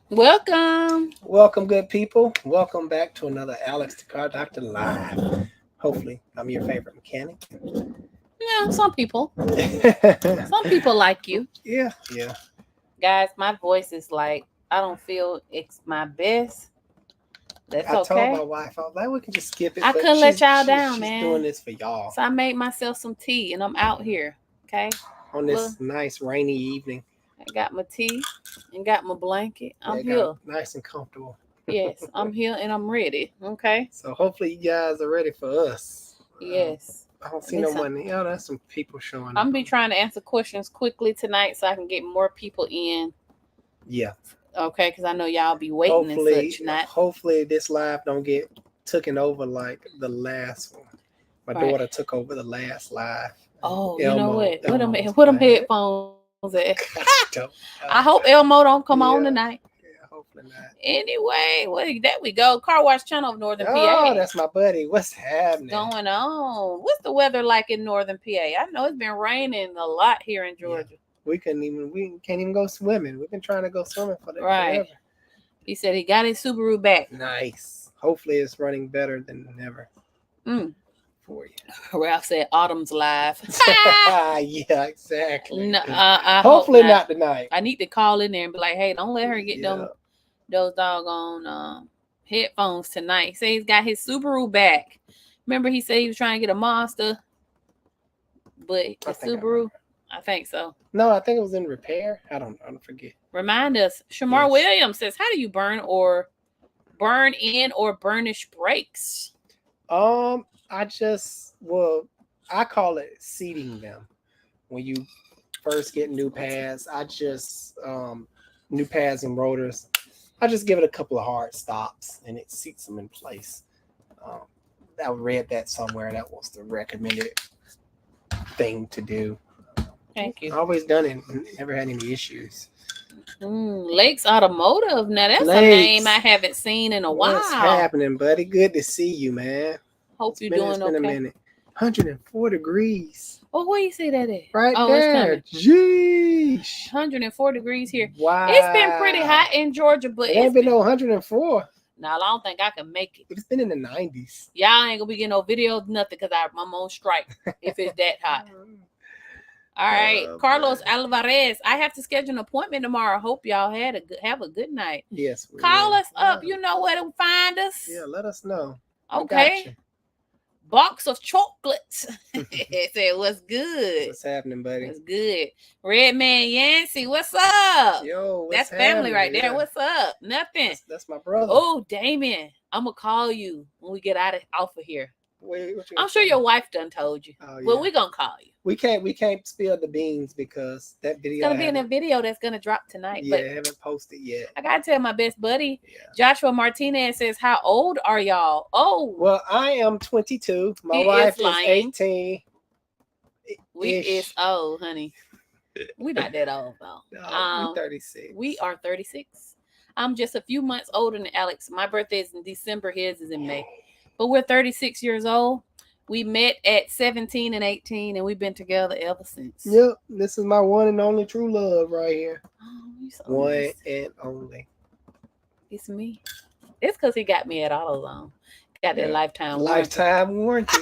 Welcome. Welcome, good people. Welcome back to another Alex the Car Doctor Live. Hopefully, I'm your favorite mechanic. Yeah, some people. yeah, Some people like you. yeah. Guys, my voice is like I don't feel it's my best. That's I told my okay. wife, I was like, we can just skip it, I but couldn't let y'all down, she's doing man. this for y'all So I made myself some tea and I'm out here. Okay. on Look, this nice rainy evening. I got my tea and got my blanket. Yeah, I'm got here. nice and comfortable. Yes, I'm here and I'm ready. Okay. So hopefully you guys are ready for us. Yes. I don't see no Listen, money. Oh, there's some people showing I'm up. be trying to answer questions quickly tonight so I can get more people in. Yeah. Okay, because I know y'all be waiting and Hopefully, such. Not hopefully this live don't get taken over like the last one. My right. daughter took over the last live. Oh, you know Elmo, what? Elmo was Where them playing it. headphones at? I don't I know. hope Elmo don't come on Yeah, tonight. yeah, hopefully not. Anyway, there we go. Car Wash Channel of Northern PA. Oh, that's my buddy. What's What's happening? going on? What's the weather like in Northern PA? I know it's been raining a lot here in Yeah, Georgia. we can't even go swimming. We've been trying to go swimming for that Right. forever. He said he got his Subaru back. Nice. Hopefully it's running better than ever Mm. for you. Ralph said Autumn's live. yeah, exactly. No, I hope Hopefully not. not tonight. I need to call in there and be like, hey, don't let her get Yeah. those doggone headphones tonight. He said he's got his Subaru back. Remember he said he was trying to get a Mazda, but I the think I remember. Subaru, I think so. No, I think it was in repair. I don't forget. Remind us. Shamar Yes. Williams says, how do you burn in or burnish brakes? I call it seating them. When you first get new pads, new pads and rotors. I just give it a couple of hard stops and it seats them in place. Um, I read that somewhere. That was the recommended thing to do. Thank you. Always done it. Never had any issues. Lakes Automotive. Now that's a Lakes, name I haven't seen in a what's while. happening, buddy? Good to see you, man. Hope you're It's doing been a okay. minute. 104 degrees. Oh, where you see that at? Right Oh, it's there. coming. Jeez. 104 degrees here. Wow. It's been pretty hot in Georgia, but It ain't been no 104. no, I don't think I can make it. It's been in the 90s. Y'all ain't gonna be getting no videos, nothing, because I'm on strike if it's that hot. All right, Carlos Alvarez. I have to schedule an appointment tomorrow. Hope y'all have a good night. Yes. Call us up. You know where to find us. Yeah, let us know. Okay. Box of chocolates. It said, what's good? What's happening, buddy? What's good? Red Man Yancey, what's up? Yo, that's family right there. Yeah. What's up? Nothing. That's my brother. Oh, Damien, I'm gonna call you when we get off of here. Wait, I'm sure your wife done told you. Oh, yeah. Well, we're gonna call you. We can't spill the beans because that video. It's gonna be in a video that's gonna drop tonight. Yeah, but I haven't posted yet. I gotta tell my best buddy, Joshua Martinez says, "How old are y'all?" Oh, well, I am 22. My wife is 18. We is old, honey. We're not that old though. No, we're 36. We are 36. I'm just a few months older than Alex. My birthday is in December. His is in May. But we're 36 years old. We met at 17 and 18, and we've been together ever since. Yep, this is my one and only true love right here. Oh, so one nice. And only. It's me. It's because he got me at AutoZone. Got that lifetime warranty.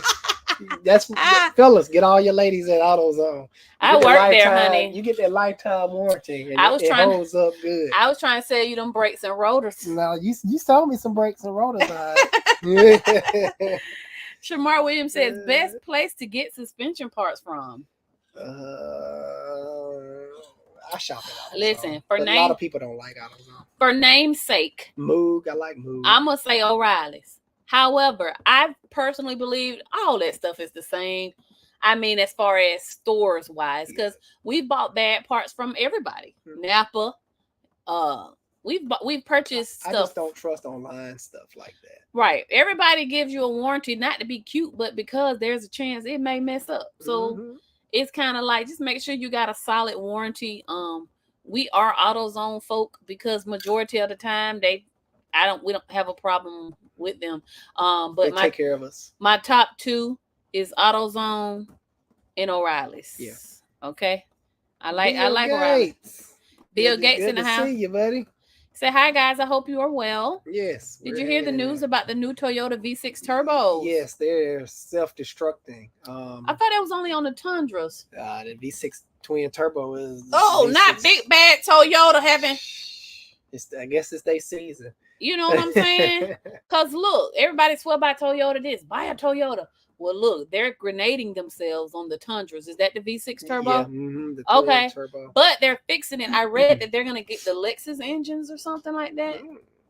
That's fellas, get all your ladies at AutoZone. I work there, honey. You get that lifetime warranty, and it holds up good. I was trying to sell you them brakes and rotors. No, you sold me some brakes and rotors. Shamar Williams says, best place to get suspension parts from. I shop at AutoZone. Listen, a lot of people don't like AutoZone. For namesake, Moog, I like Moog. I'm gonna say O'Reilly's. However, I personally believe all that stuff is the same. I mean, as far as stores wise, because we bought bad parts from everybody. Napa. We've purchased stuff. I just don't trust online stuff like that. Right. Everybody gives you a warranty, not to be cute, but because there's a chance it may mess up. So it's kind of like, just make sure you got a solid warranty. We are AutoZone folk because majority of the time we don't have a problem with them. But they take care of us. My top two is AutoZone and O'Reilly's. Yeah. Okay. I like O'Reilly's. Bill Gates in the house. See you, buddy. Say hi, guys. I hope you are well. Yes. Did you hear the news about the new Toyota V6 turbos? Yes, they're self-destructing. I thought it was only on the Tundras. The V6 twin turbo is. Oh, V6. not big bad Toyota having. I guess it's their season. You know what I'm saying? Because look, everybody swear by Toyota this. Buy a Toyota. Well, look, they're grenading themselves on the Tundras. Is that the V6 turbo? Yeah, the okay. turbo. But they're fixing it. I read that they're gonna get the Lexus engines or something like that.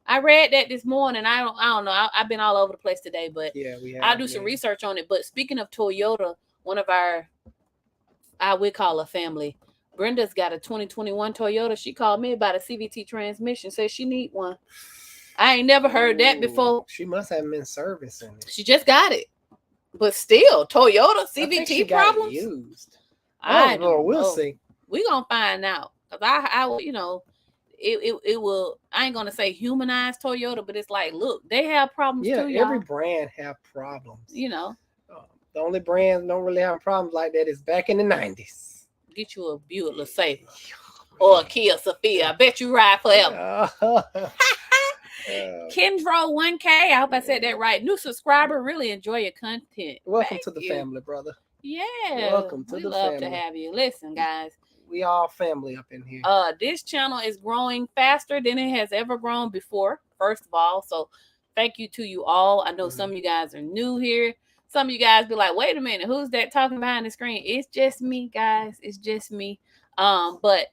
I read that this morning. I don't know. I've been all over the place today, but yeah, I'll do some research on it. But speaking of Toyota, one of our, I would call a family, Brenda's got a 2021 Toyota. She called me about a CVT transmission. Says she need one. I ain't never heard that before. She must have been servicing it. She just got it. But still, Toyota CVT problems. Used. I don't know. We'll see. We gonna find out. Cause I you know, it will. I ain't gonna say humanize Toyota, but it's like, look, they have problems too. Yeah, every brand have problems. You know, the only brands don't really have problems like that is back in the 90s. Get you a Buick LeSabre or a Kia Sophia. I bet you ride forever. Kendro 1K, I hope I said that right. New subscriber, really enjoy your content. Welcome to the family, brother. Yeah, welcome to the family. We love to have you. Listen, guys, we all family up in here. This channel is growing faster than it has ever grown before. First of all, so thank you to you all. I know some of you guys are new here. Some of you guys be like, wait a minute, who's that talking behind the screen? It's just me, guys. It's just me. But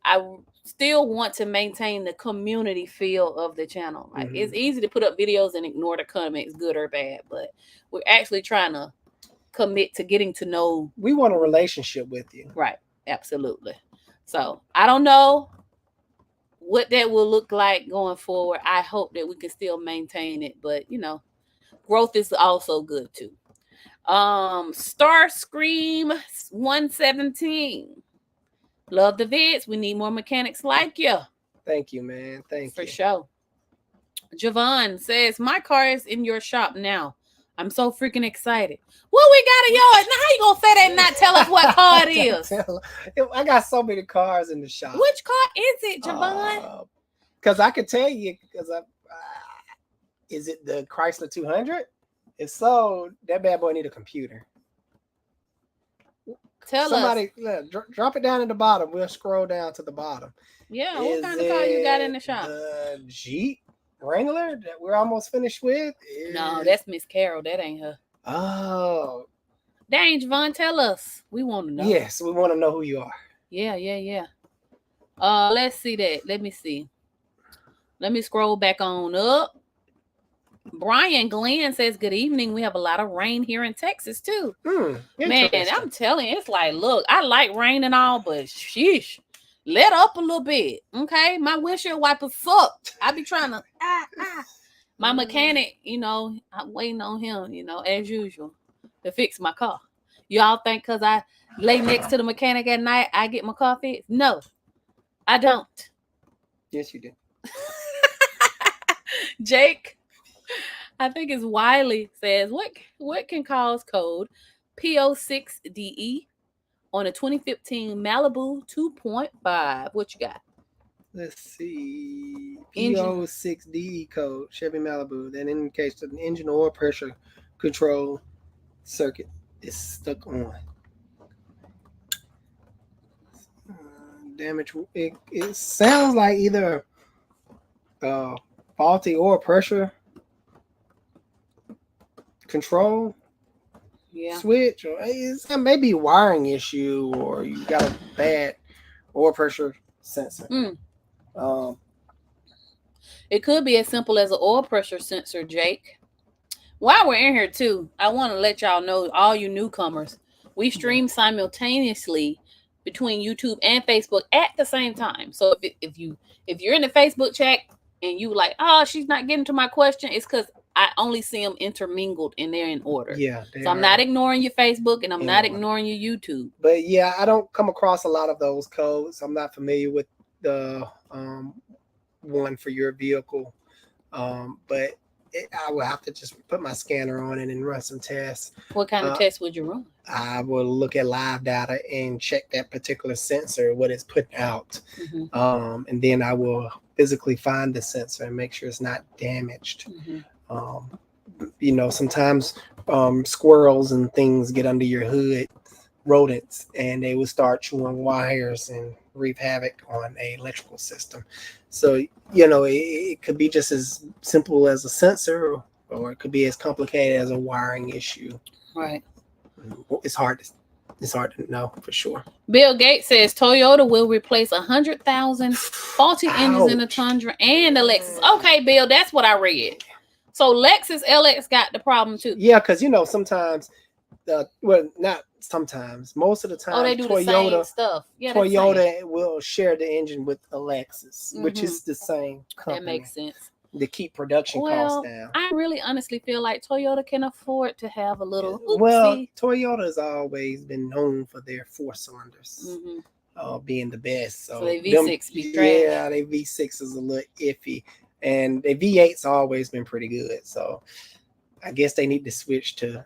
I still want to maintain the community feel of the channel. Like it's easy to put up videos and ignore the comments, good or bad, but we're actually trying to commit to getting to know. We want a relationship with you. Right. Absolutely. So I don't know what that will look like going forward. I hope that we can still maintain it, but you know, growth is also good too. Starscream 117. Love the vids. We need more mechanics like you. Thank you, man. Thank you. For sure. Javon says, my car is in your shop now. I'm so freaking excited. Well, we got a yours. Now, how you gonna say that and not tell us what car it is? I got so many cars in the shop. Which car is it, Javon? Because I could tell you, is it the Chrysler 200? If so, that bad boy need a computer. Tell somebody drop it down at the bottom. We'll scroll down to the bottom. Yeah, what kind of car you got in the shop? The Jeep Wrangler that we're almost finished with. No, that's Miss Carol. That ain't her. Oh, dang, Javon, tell us. We want to know. Yes, we want to know who you are. Yeah. Let's see that. Let me see. Let me scroll back on up. Brian Glenn says, good evening. We have a lot of rain here in Texas, too. Man, I'm telling you, it's like, look, I like rain and all, but sheesh, let up a little bit, okay? My windshield wipers suck. I be trying to, My mechanic, you know, I'm waiting on him, you know, as usual, to fix my car. Y'all think because I lay next to the mechanic at night, I get my car fixed? No, I don't. Yes, you do. Jake, I think it's Wiley, says, what can cause code PO6DE on a 2015 Malibu 2.5? What you got? Let's see. PO6DE code, Chevy Malibu. That indicates that the engine oil pressure control circuit is stuck on. Damage. It sounds like either faulty oil pressure control switch, or it's maybe a wiring issue, or you got a bad oil pressure sensor. It could be as simple as an oil pressure sensor, Jake. While we're in here too, I want to let y'all know, all you newcomers, we stream simultaneously between YouTube and Facebook at the same time. So if you're in the Facebook chat and you like, oh, she's not getting to my question, it's because I only see them intermingled and they're in order. Yeah. So I'm not ignoring your Facebook and I'm not ignoring your YouTube. But yeah, I don't come across a lot of those codes. I'm not familiar with the one for your vehicle. But I will have to just put my scanner on it and run some tests. What kind of tests would you run? I will look at live data and check that particular sensor, what it's putting out. And then I will physically find the sensor and make sure it's not damaged. Sometimes squirrels and things get under your hood, rodents, and they will start chewing wires and wreak havoc on a electrical system. So, it could be just as simple as a sensor, or it could be as complicated as a wiring issue. Right. It's hard to know for sure. Bill Gates says Toyota will replace 100,000 faulty engines in the Tundra and the Lexus. Okay, Bill, that's what I read. So Lexus LX got the problem too. Yeah, because sometimes, not sometimes, most of the time, they do Toyota, the same stuff. Yeah, Toyota will share the engine with a Lexus, which is the same company. That makes sense. To keep production costs down. I really honestly feel like Toyota can afford to have a little oopsie. Well, Toyota has always been known for their 4 cylinders being the best. So their V6 be trash. Yeah, their V6 is a little iffy. And their V8's always been pretty good. So I guess they need to switch to,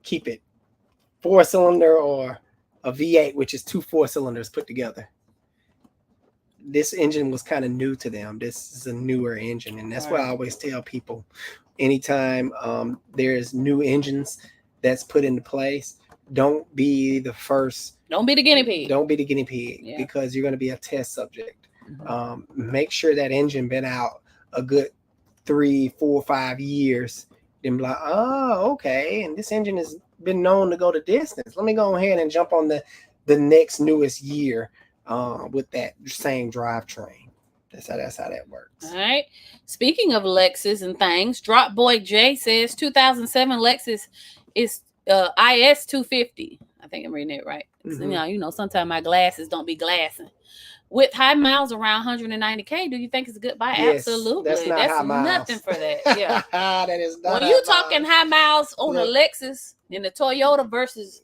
keep it 4-cylinder or a V8, which is 2 4-cylinders put together. This engine was kind of new to them. This is a newer engine. And that's why I always tell people, anytime there's new engines that's put into place, don't be the first. Don't be the guinea pig. Don't be the guinea pig because you're going to be a test subject. Make sure that engine been out a good 3, 4, 5 years. Then be like, oh, okay. And this engine has been known to go the distance. Let me go ahead and jump on the next newest year with that same drivetrain. That's how that works. All right. Speaking of Lexus and things, Drop Boy J says 2007 Lexus is IS 250. I think I'm reading it right. So, sometimes my glasses don't be glassing. With high miles around 190K, do you think it's a good buy? Yes, absolutely. That's high miles. Nothing for that. Yeah. That is not. When you talking high miles on a Lexus in the Toyota versus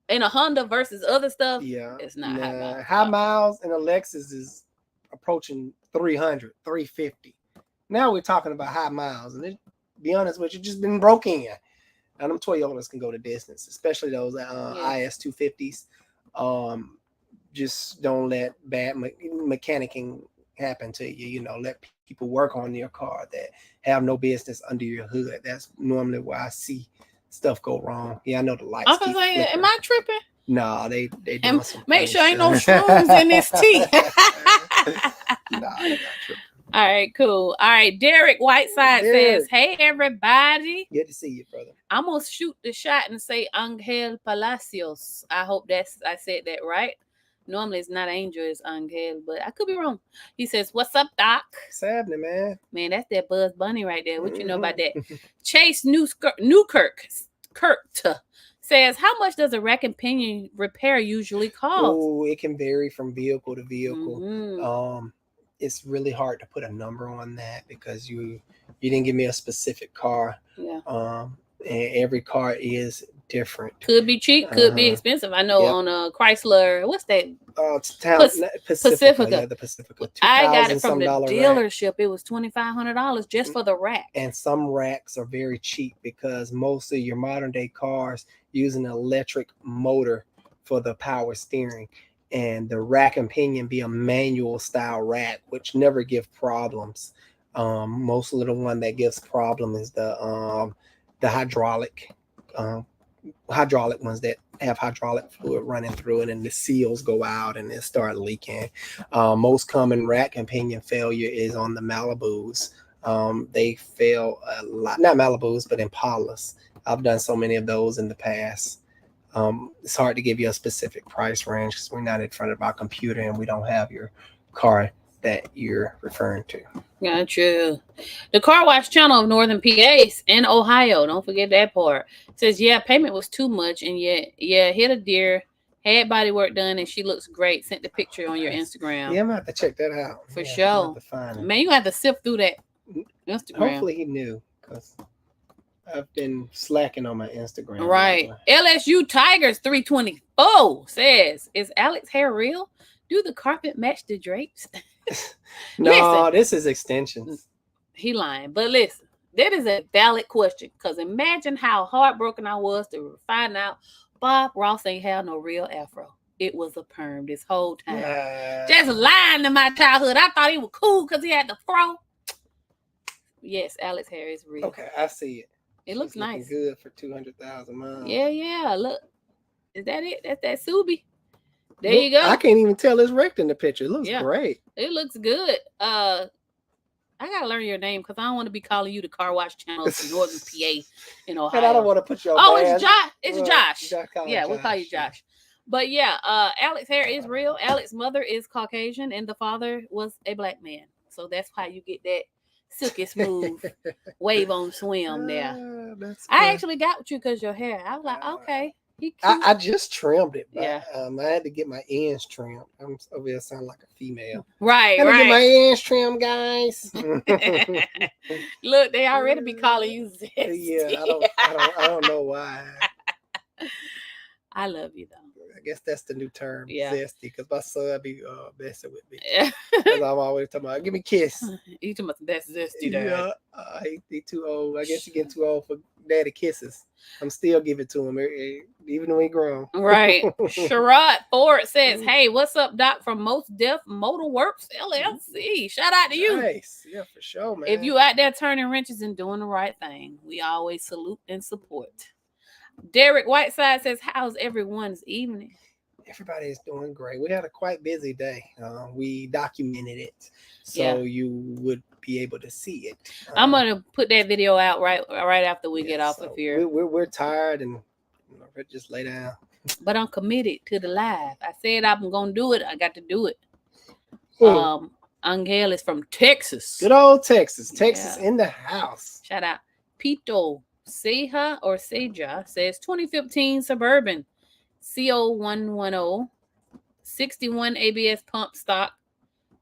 in a Honda versus other stuff, it's not high miles. High miles in a Lexus is approaching 300, 350. Now we're talking about high miles, and be honest with you, just been broke in. And them Toyotas can go the distance, especially those IS 250s. Just don't let bad mechanicking happen to you. Let people work on your car that have no business under your hood. That's normally where I see stuff go wrong. Yeah, I know the lights. I was like, am I tripping? No, they doing some make sure ain't no shrooms in this tea. No, I'm not tripping. All right, cool. All right, Derek Whiteside says, hey, everybody. Good to see you, brother. I'm going to shoot the shot and say Angel Palacios. I hope I said that right. Normally it's not Angel, it's Angel, but I could be wrong. He says, what's up, Doc? What's happening, man? Man, that's that Buzz Bunny right there. What you know about that? Chase Newkirk says, how much does a rack and pinion repair usually cost? Oh, it can vary from vehicle to vehicle. It's really hard to put a number on that because you didn't give me a specific car. Yeah. And every car is different. Could be cheap, could be expensive. I know on a Chrysler, what's that? Pacifica. Yeah, the Pacifica. I got it from the dealership. Rack. It was $2,500 just for the rack. And some racks are very cheap because most of your modern day cars use an electric motor for the power steering. And the rack and pinion be a manual style rack, which never give problems. Mostly the one that gives problem is the hydraulic ones that have hydraulic fluid running through it, and the seals go out and it start leaking. Most common rack and pinion failure is on the Malibus. They fail a lot, not Malibus, but Impalas. I've done so many of those in the past. It's hard to give you a specific price range because we're not in front of our computer and we don't have your car that you're referring to. Gotcha. The Car Wash Channel of Northern PA in Ohio, don't forget that part, says, payment was too much, and hit a deer, had body work done, and she looks great. Sent the picture on your Instagram. Yeah, I'm going to have to check that out. For sure. Man, you have to sift through that Instagram. Hopefully he knew, because I've been slacking on my Instagram. Right. LSU Tigers 324 says, is Alex hair real? Do the carpet match the drapes? No, this is extensions. He lying. But listen, That is a valid question. Because imagine how heartbroken I was to find out Bob Ross ain't had no real afro. It was a perm this whole time. Just lying to my childhood. I thought he was cool because he had the fro. Yes, Alex hair is real. Okay, I see it. It looks nice. Good for 200,000 miles. Yeah. Look, is that it? That's that Subi. There you go. I can't even tell it's wrecked in the picture. It looks great. It looks good. I gotta learn your name because I don't want to be calling you the car wash channel of Northern PA in Ohio. And I don't want to put your it's Josh. It's Josh. Yeah, we'll call you Josh. But yeah, Alex's hair is real. Alex's mother is Caucasian and the father was a black man. So that's how you get that silky smooth wave on swim there. I actually got with you because your hair. I was like, okay. I just trimmed it. But, I had to get my ends trimmed. I'm over here sounding like a female. Right. Get my ends trimmed, guys. Look, they already be calling you zesty. Yeah, I don't know why. I love you though. I guess that's the new term, zesty, because my son be messing with me. Yeah. Because I'm always talking about, give me a kiss. You talking about that's zesty, Dad. Yeah, he too old. I guess he getting too old for daddy kisses. I'm still giving to him, even though he grown. Right. Sherrod Ford says, hey, what's up, Doc, from Most Deaf Motor Works LLC. Shout out to you. Nice. Yeah, for sure, man. If you out there turning wrenches and doing the right thing, we always salute and support. Derek Whiteside says, how's everyone's evening? Everybody is doing great. We had a quite busy day. We documented it, so you would be able to see it. I'm gonna put that video out right after we get off of here. We're tired and just lay down. But I'm committed to the live. I said I'm gonna do it. I got to do it. Angel is from Texas. Good old Texas. Texas in the house. Shout out. Pito Seja or Seja says 2015 Suburban CO110 61 ABS pump stock.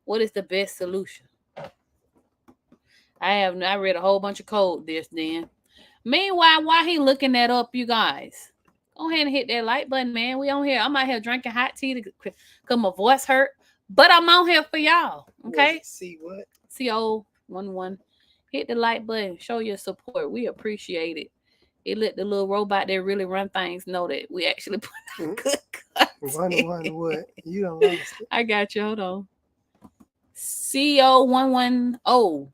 What is the best solution? I read a whole bunch of code this then. Meanwhile, while he looking that up, you guys, go ahead and hit that like button, man. We on here. I'm out here drinking hot tea because my voice hurt. But I'm on here for y'all. Okay? See what? CO11. Hit the like button. Show your support. We appreciate it. It let the little robot that really run things know that we actually put out good content. What? You don't lost it. I got you. Hold on. CO110. Oh,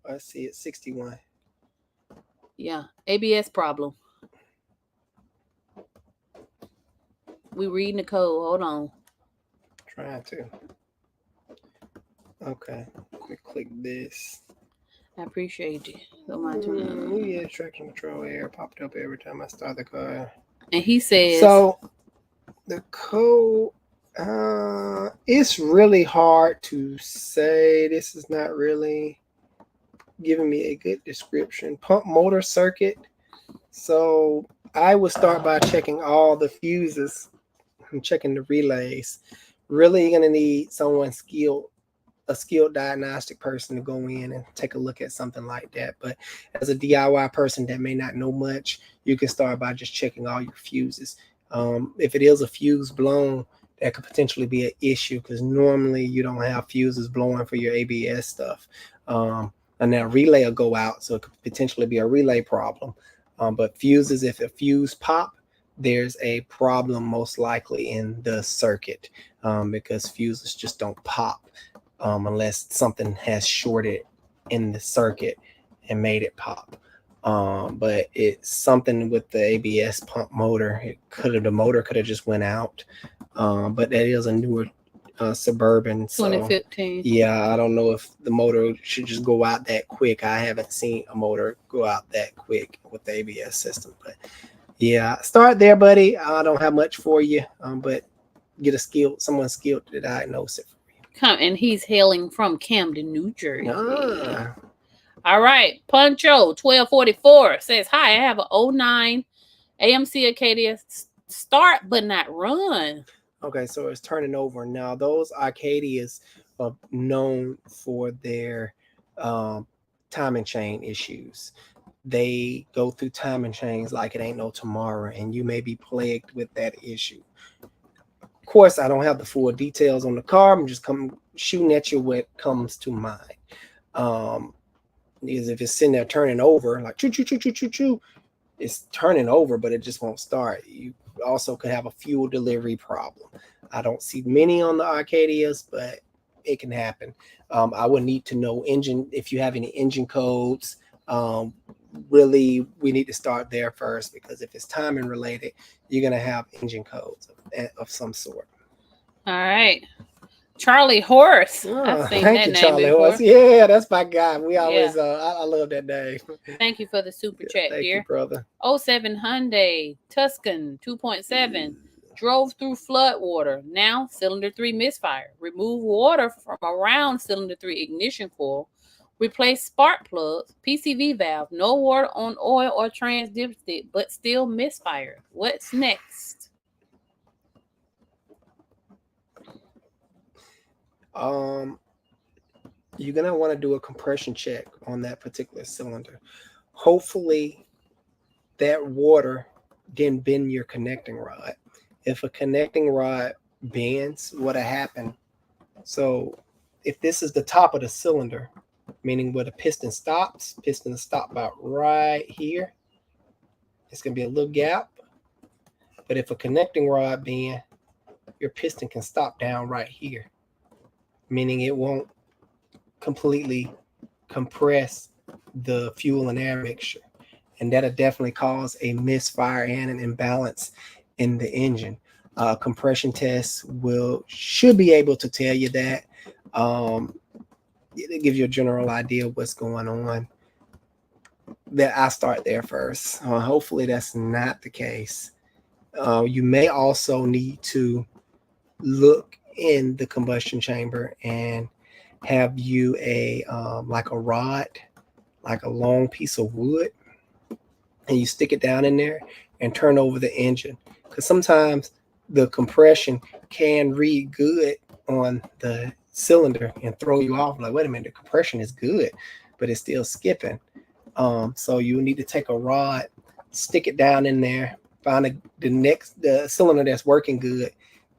I see it. 61. Yeah. ABS problem. We reading the code. Hold on. Trying to. Okay. Let me click this. I appreciate you. Yeah, traction control air popped up every time I start the car. And he says, so the code, it's really hard to say. This is not really giving me a good description. Pump motor circuit. So I would start by checking all the fuses. I'm checking the relays. Really going to need someone a skilled diagnostic person to go in and take a look at something like that. But as a DIY person that may not know much, you can start by just checking all your fuses. If it is a fuse blown, that could potentially be an issue because normally you don't have fuses blowing for your ABS stuff. And that relay will go out, so it could potentially be a relay problem. But fuses, if a fuse pop, there's a problem most likely in the circuit because fuses just don't pop. Unless something has shorted in the circuit and made it pop. But it's something with the ABS pump motor. The motor could have just went out. But that is a newer Suburban. 2015. So, yeah, I don't know if the motor should just go out that quick. I haven't seen a motor go out that quick with the ABS system. But yeah, start there, buddy. I don't have much for you, but get someone skilled to diagnose it. And he's hailing from Camden, New Jersey. All right. Poncho 1244 says, hi, I have an 09 AMC Acadia start but not run. Okay, so it's turning over. Now, those Acadias are known for their timing chain issues. They go through timing chains like it ain't no tomorrow, and you may be plagued with that issue. Of course, I don't have the full details on the car. I'm just shooting at you what comes to mind. Because if it's sitting there turning over, like choo choo choo choo choo choo, it's turning over, but it just won't start. You also could have a fuel delivery problem. I don't see many on the Arcadias, but it can happen. I would need to know engine, if you have any engine codes. Really, we need to start there first, because if it's timing related, you're going to have engine codes of some sort. All right. Charlie Horse. Oh, I've seen thank that you, name Charlie before. Horse. Yeah, that's my guy. We always, Yeah. I love that name. Thank you for the super chat, Thank dear. you, brother. 07 Hyundai Tuscan 2.7 drove through flood water. Now cylinder 3 misfire. Remove water from around cylinder 3 ignition coil. Replace spark plugs, PCV valve. No water on oil or trans dipstick, but still misfire. What's next? You're gonna want to do a compression check on that particular cylinder. Hopefully, that water didn't bend your connecting rod. If a connecting rod bends, what'll happen? So, if this is the top of the cylinder, meaning where the piston stops, piston will stop about right here. It's gonna be a little gap. But if a connecting rod bend, your piston can stop down right here, meaning it won't completely compress the fuel and air mixture, and that'll definitely cause a misfire and an imbalance in the engine. Compression tests should be able to tell you that. It gives you a general idea of what's going on. That I start there first. Hopefully that's not the case. You may also need to look in the combustion chamber and have you like a rod, like a long piece of wood, and you stick it down in there and turn over the engine, because sometimes the compression can read good on the cylinder and throw you off, like, wait a minute, the compression is good, but it's still skipping. So you need to take a rod, stick it down in there, find the cylinder that's working good,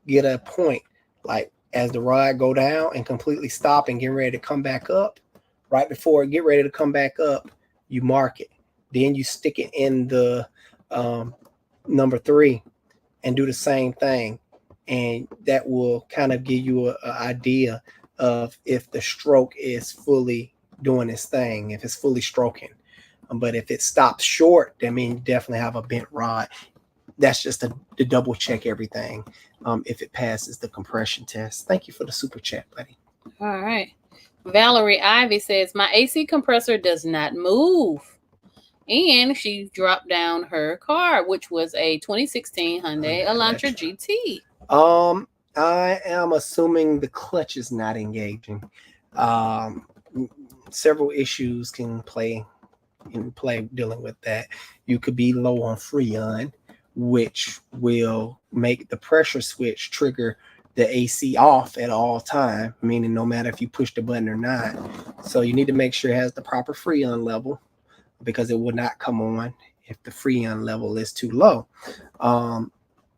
get a point, like as the rod go down and completely stop and get ready to come back up. Right before it get ready to come back up, you mark it. Then you stick it in the number 3 and do the same thing, and that will kind of give you an idea of if the stroke is fully doing its thing, if it's fully stroking. But if it stops short, that means you definitely have a bent rod. That's just to double check everything if it passes the compression test. Thank you for the super chat, buddy. All right. Valerie Ivy says, my AC compressor does not move. And she dropped down her car, which was a 2016 Hyundai Elantra GT. I am assuming the clutch is not engaging. Several issues can play dealing with that. You could be low on Freon, which will make the pressure switch trigger the AC off at all time, meaning no matter if you push the button or not. So you need to make sure it has the proper Freon level, because it will not come on if the Freon level is too low. Or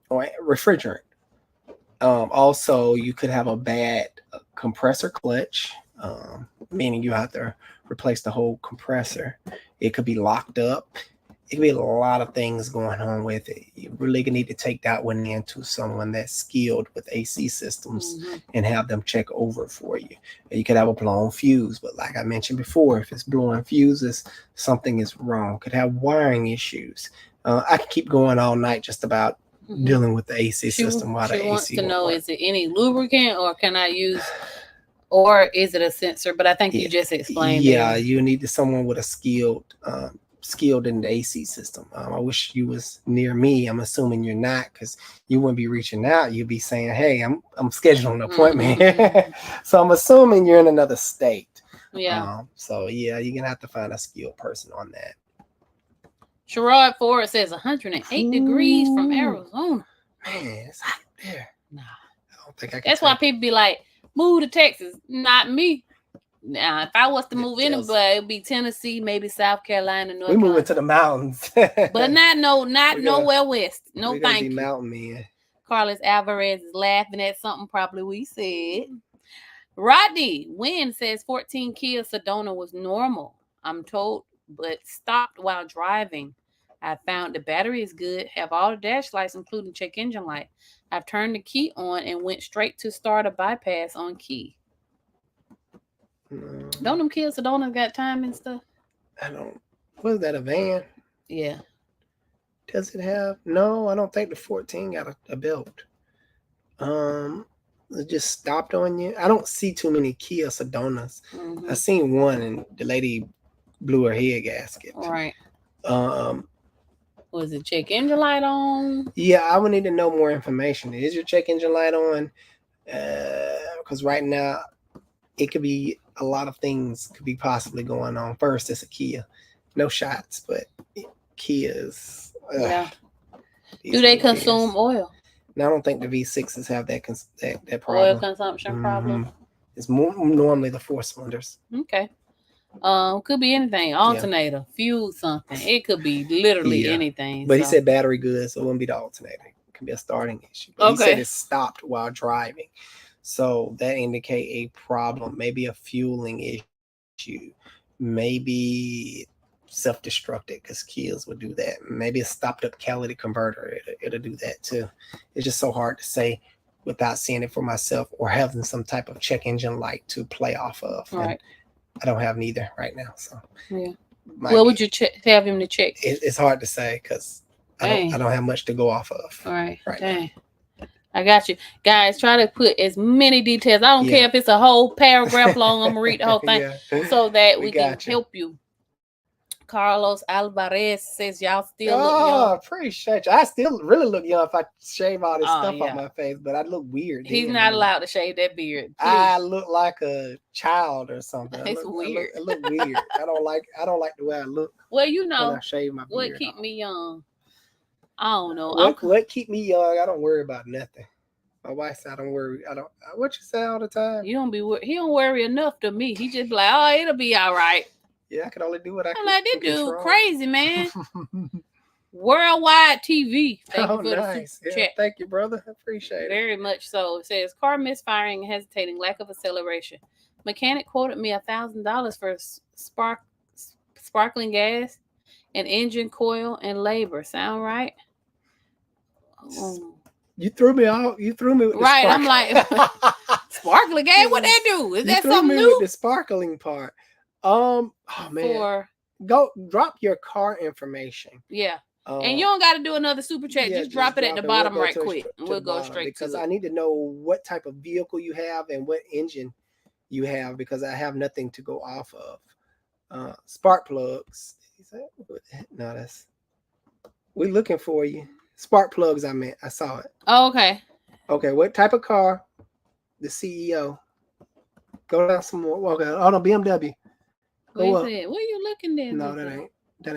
refrigerant. Also, you could have a bad compressor clutch, meaning you have to replace the whole compressor. It could be locked up. It could be a lot of things going on with it. You really need to take that one into someone that's skilled with AC systems and have them check over for you. You could have a blown fuse, but like I mentioned before, if it's blowing fuses, something is wrong. Could have wiring issues. I could keep going all night just about dealing with the AC system. She wants to know, is it any lubricant, or can I use, or is it a sensor? But I think you just explained. Yeah, you need someone with a skilled in the AC system. I wish you was near me. I'm assuming you're not, because you wouldn't be reaching out. You'd be saying, hey, I'm scheduling an appointment. So I'm assuming you're in another state. Yeah. So yeah, you're gonna have to find a skilled person on that. Sherrod Ford says 108 degrees from Arizona. Man, it's hot there. Nah. I don't think I can. That's why people be like, move to Texas. Not me. Now, if I was to move anywhere, it'd be Tennessee, maybe South Carolina, North Carolina. We moving to the mountains. But not nowhere west. No, thank you. Mountain men. Carlos Alvarez is laughing at something probably we said. Rodney Wynn says 14 Kia Sedona was normal. I'm told, but stopped while driving. I found the battery is good, have all the dash lights, including check engine light. I've turned the key on and went straight to start a bypass on key. Don't them kids Sedona got time and stuff? I don't. Was that, a van? Yeah. Does it have? No, I don't think the 14 got a belt. It just stopped on you. I don't see too many Kia Sedonas. I seen one, and the lady blew her head gasket. Right. Was it check engine light on? Yeah, I would need to know more information. Is your check engine light on? Because right now, it could be a lot of things could be possibly going on. First, it's a Kia. No shots, but Kias. Yeah. Do they consume oil? No, I don't think the V6s have that problem. Oil consumption problem. It's more normally the 4-cylinders. Okay. Could be anything. Alternator, fuel, something. It could be literally anything. But he said battery good, so it wouldn't be the alternator. It could be a starting issue. But he said it stopped while driving. So that indicate a problem, maybe a fueling issue, maybe self-destructed, because Kias would do that. Maybe a stopped up catalytic converter. It'll do that too. It's just so hard to say without seeing it for myself or having some type of check engine light to play off of. Right. I don't have neither right now. So what would you have him to check? It's hard to say because I don't have much to go off of. All right. Now. I got you. Guys, try to put as many details. I don't care if it's a whole paragraph long. I'm going to read the whole thing so that we can help you. Carlos Alvarez says y'all still look young. Oh, appreciate you. I still really look young if I shave all this stuff off my face, but I look weird. He's not allowed to shave that beard. Please. I look like a child or something. It's weird. I look weird. I don't like the way I look. Well, you know, when I shave my beard what keep me young? I don't know. What keep me young? I don't worry about nothing. My wife said I don't worry. I don't. What you say all the time? You don't be. He don't worry enough to me. He just be like, oh, it'll be all right. Yeah, I can only do what I can. I'm like, this dude crazy, man. Worldwide TV. Thank you for the super chat. Thank you, brother. I appreciate it. Very much so. It says, car misfiring, hesitating, lack of acceleration. Mechanic quoted me $1,000 for sparkling gas and engine coil and labor. Sound right? You threw me out. You threw me with the right. I'm like, sparkling gas? What that do? Is that something new? With the sparkling part. Oh man. Go drop your car information. Yeah. And you don't got to do another super chat. Just drop it at the bottom right quick. And we'll go straight to it. Because I need to know what type of vehicle you have and what engine you have, because I have nothing to go off of. Spark plugs. No, that's we're looking for you. Spark plugs, I meant. I saw it. Oh, okay. Okay, what type of car? The CEO. Go down some more. Okay. Oh no, BMW. Go up. What are you looking at? No, that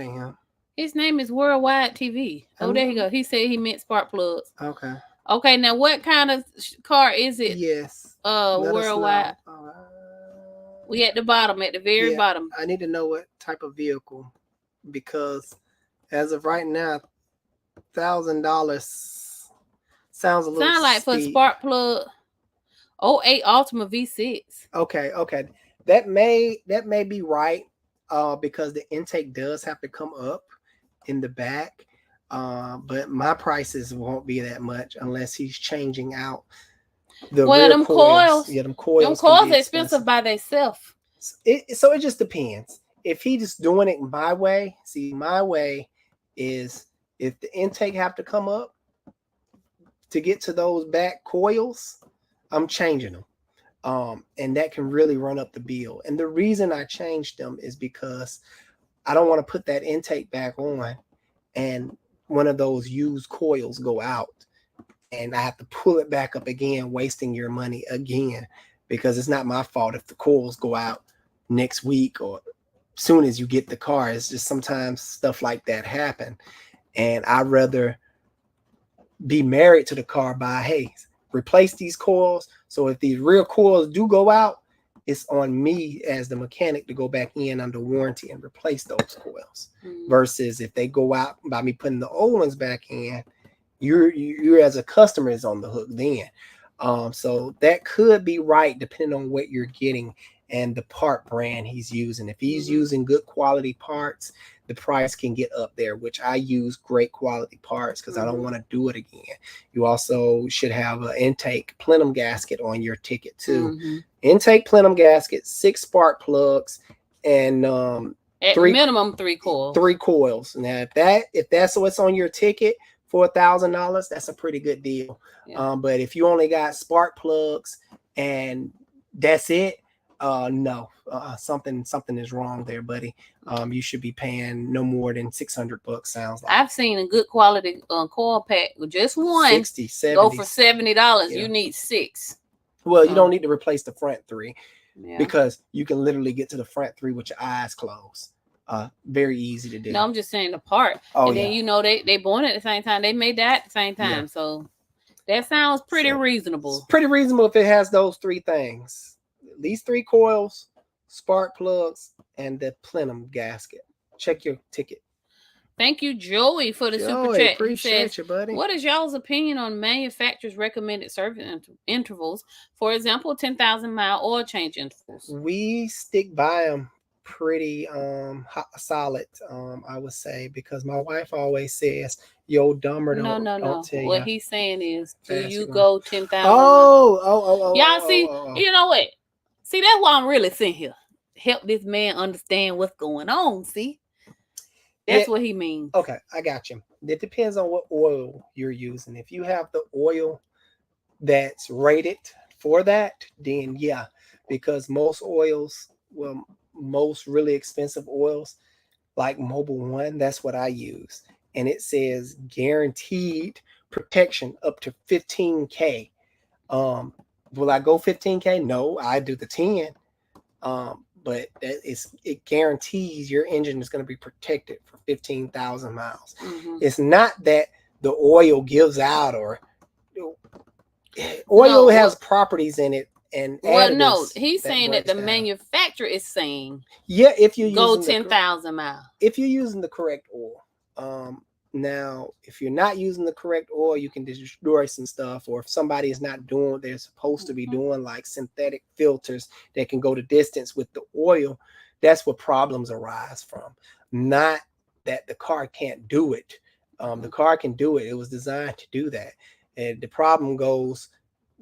ain't him. His name is Worldwide TV. Oh, there you go. He said he meant spark plugs. Okay. Okay, now what kind of car is it? Yes. Worldwide. We at the bottom, at the very bottom. I need to know what type of vehicle, because as of right now, $1,000 sounds a little. Sound like steep. For spark plug. 08 Ultima V6. Okay. That may be right, because the intake does have to come up in the back, but my prices won't be that much unless he's changing out the them coils. Yeah, them coils. Them coils are expensive by themselves. So it just depends. If he's just doing it my way, my way is if the intake have to come up to get to those back coils, I'm changing them. And that can really run up the bill. And the reason I changed them is because I don't want to put that intake back on and one of those used coils go out and I have to pull it back up again, wasting your money again, because it's not my fault if the coils go out next week or soon as you get the car. It's just sometimes stuff like that happen. And I'd rather be married to the car by, hey, replace these coils. So if these real coils do go out, it's on me as the mechanic to go back in under warranty and replace those coils. Versus if they go out by me putting the old ones back in, you're as a customer is on the hook then. So that could be right depending on what you're getting and the part brand he's using. If he's using good quality parts, the price can get up there, which I use great quality parts because I don't want to do it again. You also should have an intake plenum gasket on your ticket too. Intake plenum gasket, 6 spark plugs, and at minimum 3 coils. 3 coils. Now, if that's what's on your ticket for $1,000, that's a pretty good deal. Yeah. But if you only got spark plugs and that's it, no, something is wrong there, buddy. You should be paying no more than $600. Sounds like I've seen a good quality coil pack with just one 60, 70, go for $70. Yeah. You need 6. Well, you don't need to replace the front 3 because you can literally get to the front 3 with your eyes closed. Very easy to do. No, I'm just saying the part. And then they born at the same time. They made that at the same time. Yeah. So that sounds pretty reasonable. It's pretty reasonable if it has those 3 things. At least 3 coils, spark plugs, and the plenum gasket. Check your ticket. Thank you, Joey, for the super chat. Appreciate you, buddy. What is y'all's opinion on manufacturers' recommended service intervals? For example, 10,000-mile oil change intervals. We stick by them pretty solid, I would say, because my wife always says, "Yo, dumber don't tell you." What he's saying is, do you go 10,000? Y'all see, you know what? See, that's why I'm really sitting here. Help this man understand what's going on. See, that's what he means. Okay, I got you. It depends on what oil you're using. If you have the oil that's rated for that, then yeah, because most oils, most really expensive oils like Mobil 1, that's what I use, and it says guaranteed protection up to 15K. Will I go 15K? No, I do the 10. But it guarantees your engine is going to be protected for 15,000 miles. It's not that the oil gives out, or oil has properties in it. And no, he's saying that the manufacturer is saying, if you go 10,000 miles. If you're using the correct oil. Now, if you're not using the correct oil, you can destroy some stuff. Or if somebody is not doing what they're supposed to be doing, like synthetic filters that can go the distance with the oil, that's where problems arise from. Not that the car can't do it. The car can do it. It was designed to do that. And the problem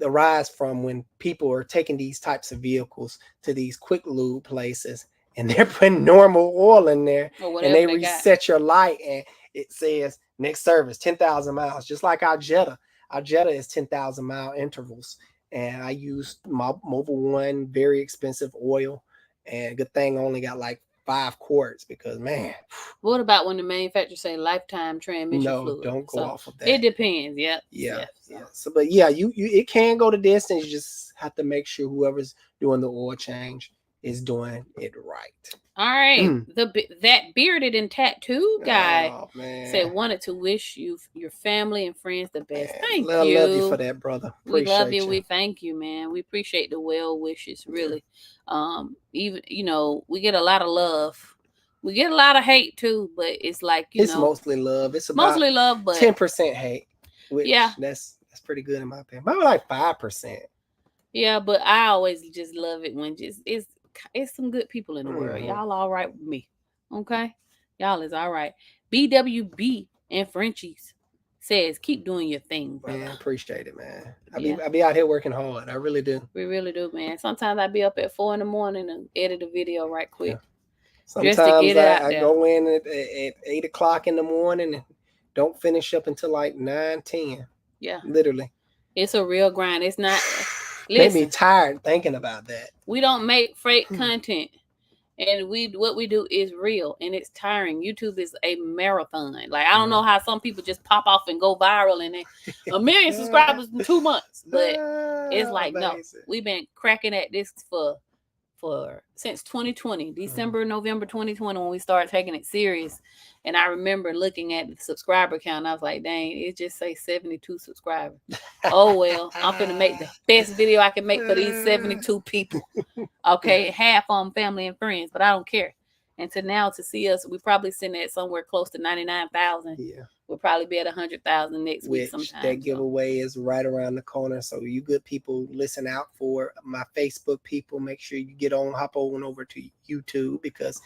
arise from when people are taking these types of vehicles to these quick lube places, and they're putting normal oil in there, and they reset your light, and it says next service 10,000 miles, just like our Jetta. Our Jetta is 10,000 mile intervals, and I used my Mobil 1, very expensive oil, and good thing I only got like 5 quarts, because man. What about when the manufacturer say lifetime transmission fluid? No, don't go off of that. It depends. Yeah. So, but yeah, you it can go the distance. You just have to make sure whoever's doing the oil change is doing it right. All right. That bearded and tattooed guy said wanted to wish you, your family and friends the best. Thank you. I love you for that, brother. We love you. We thank you, man. We appreciate the well wishes, really. Even we get a lot of love. We get a lot of hate too, but it's like it's mostly love. It's about mostly love, but 10% hate. Which, that's pretty good in my opinion. Maybe like 5%. Yeah, but I always just love it when it's some good people in the world. Y'all all right with me. Okay? Y'all is all right. BWB and Frenchies says, keep doing your thing, brother. Man, appreciate it, man. I be out here working hard. I really do. We really do, man. Sometimes I be up at 4 a.m. and edit a video right quick. Yeah. Sometimes I go in at 8 o'clock in the morning and don't finish up until like 9, 10. Yeah. Literally. It's a real grind. It's not... Made me tired thinking about that. We don't make fake content, and what we do is real, and it's tiring. YouTube is a marathon. Like, I don't know how some people just pop off and go viral and 1 million subscribers in 2 months, but it's like no. We've been cracking at this for since 2020, December, November 2020, when we started taking it serious. And I remember looking at the subscriber count. I was like, dang, it just say 72 subscribers. Oh, well, I'm going to make the best video I can make for these 72 people. Okay, half on family and friends, but I don't care. And to now to see us, we probably sitting at somewhere close to 99,000. Yeah. We'll probably be at 100,000 next week sometime. That giveaway is right around the corner. So you good people, listen out for my Facebook people. Make sure you hop on over to YouTube because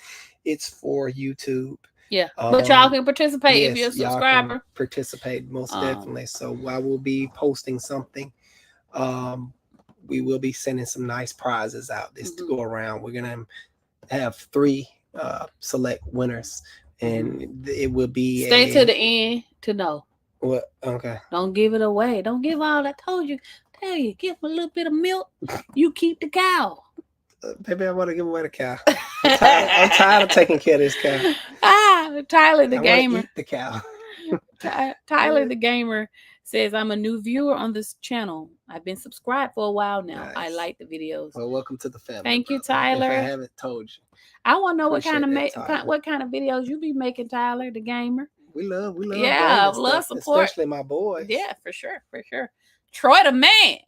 it's for YouTube. Yeah, but y'all can participate if you're a subscriber. Y'all can participate most definitely. So I will be posting something. We will be sending some nice prizes out this to go around. We're gonna have 3 select winners, and it will be stay to the end to know. What? Okay. Don't give it away. Don't give all I told you. Tell you, give a little bit of milk. You keep the cow. Baby, I want to give away the cow. I'm tired of taking care of this cow. Tyler the gamer. Eat the cow. Tyler the gamer says, I'm a new viewer on this channel. I've been subscribed for a while now. Nice. I like the videos. Well, welcome to the family. Thank you, Tyler. If I haven't told you. I want to know what kind of videos you be making, Tyler the gamer. We love. Yeah, love support. Especially my boys. Yeah, for sure. Troy the man.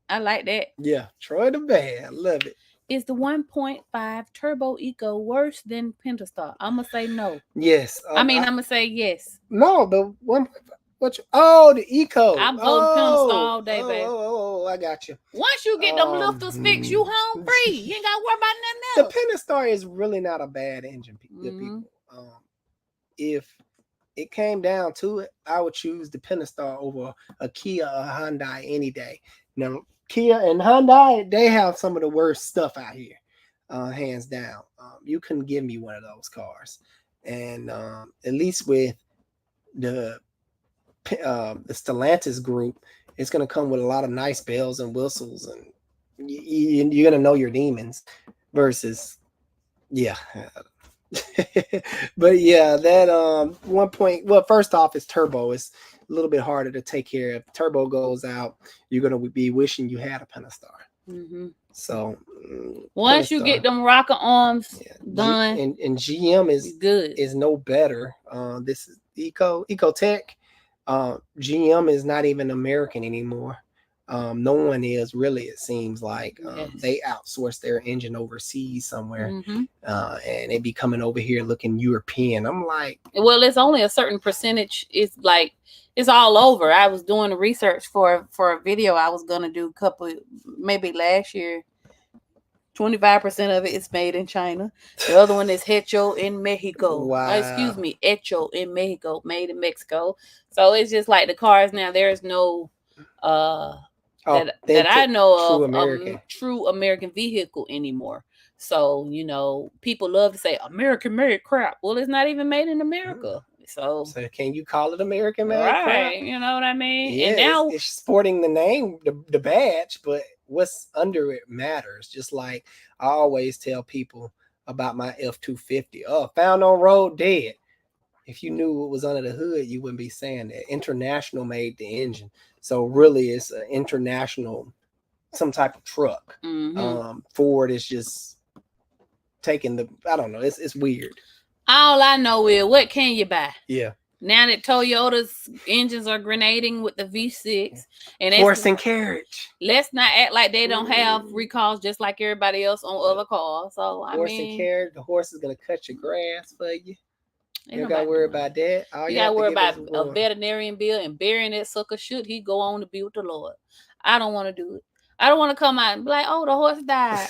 I like that. Yeah, Troy the man. I love it. Is the 1.5 Turbo Eco worse than Pentastar? I'm going to say no. Yes. I'm going to say yes. No, the 1.5. The Eco. I'm voting Pentastar all day, baby. Oh, I got you. Once you get them lifters fixed, you home free. You ain't got to worry about nothing else. The Pentastar is really not a bad engine, people. If it came down to it, I would choose the Pentastar over a Kia or a Hyundai any day. Now, Kia and Hyundai, they have some of the worst stuff out here, hands down. You couldn't give me one of those cars. And at least with the Stellantis group, it's going to come with a lot of nice bells and whistles, and you're going to know your demons versus, yeah. But yeah, that first off, is turbo. It's a little bit harder to take care of. If turbo goes out, you're going to be wishing you had a Pentastar. So once you get them rocker arms done, and GM is good, is no better. This is Ecotech. GM is not even American anymore. No one is really, it seems like. They outsource their engine overseas somewhere, and they be coming over here looking European. I'm like, well, it's only a certain percentage. It's like it's all over. I was doing the research for a video I was gonna do maybe last year. 25% of it is made in China. The other one is Hecho in Mexico. Wow. Excuse me, Hecho in Mexico, made in Mexico. So it's just like the cars now. There's no that I know of true American vehicle anymore. So people love to say American made crap. Well, it's not even made in America. So can you call it American made crap? Right, you know what I mean? Yeah, and now it's sporting the name, the badge, but what's under it matters. Just like I always tell people about my F-250. Found on road dead. If you knew what was under the hood, you wouldn't be saying that. International made the engine. So really it's an international, some type of truck. Ford is just taking I don't know. It's weird. All I know is, what can you buy? Yeah. Now that Toyota's engines are grenading with the V6 and horse and carriage. Let's not act like they don't have recalls just like everybody else on other cars. So horse and carriage, the horse is gonna cut your grass for you. You gotta worry about that. You gotta worry about a veterinarian bill and burying that sucker. Should he go on to be with the Lord? I don't want to do it. I don't want to come out and be like, oh, the horse died.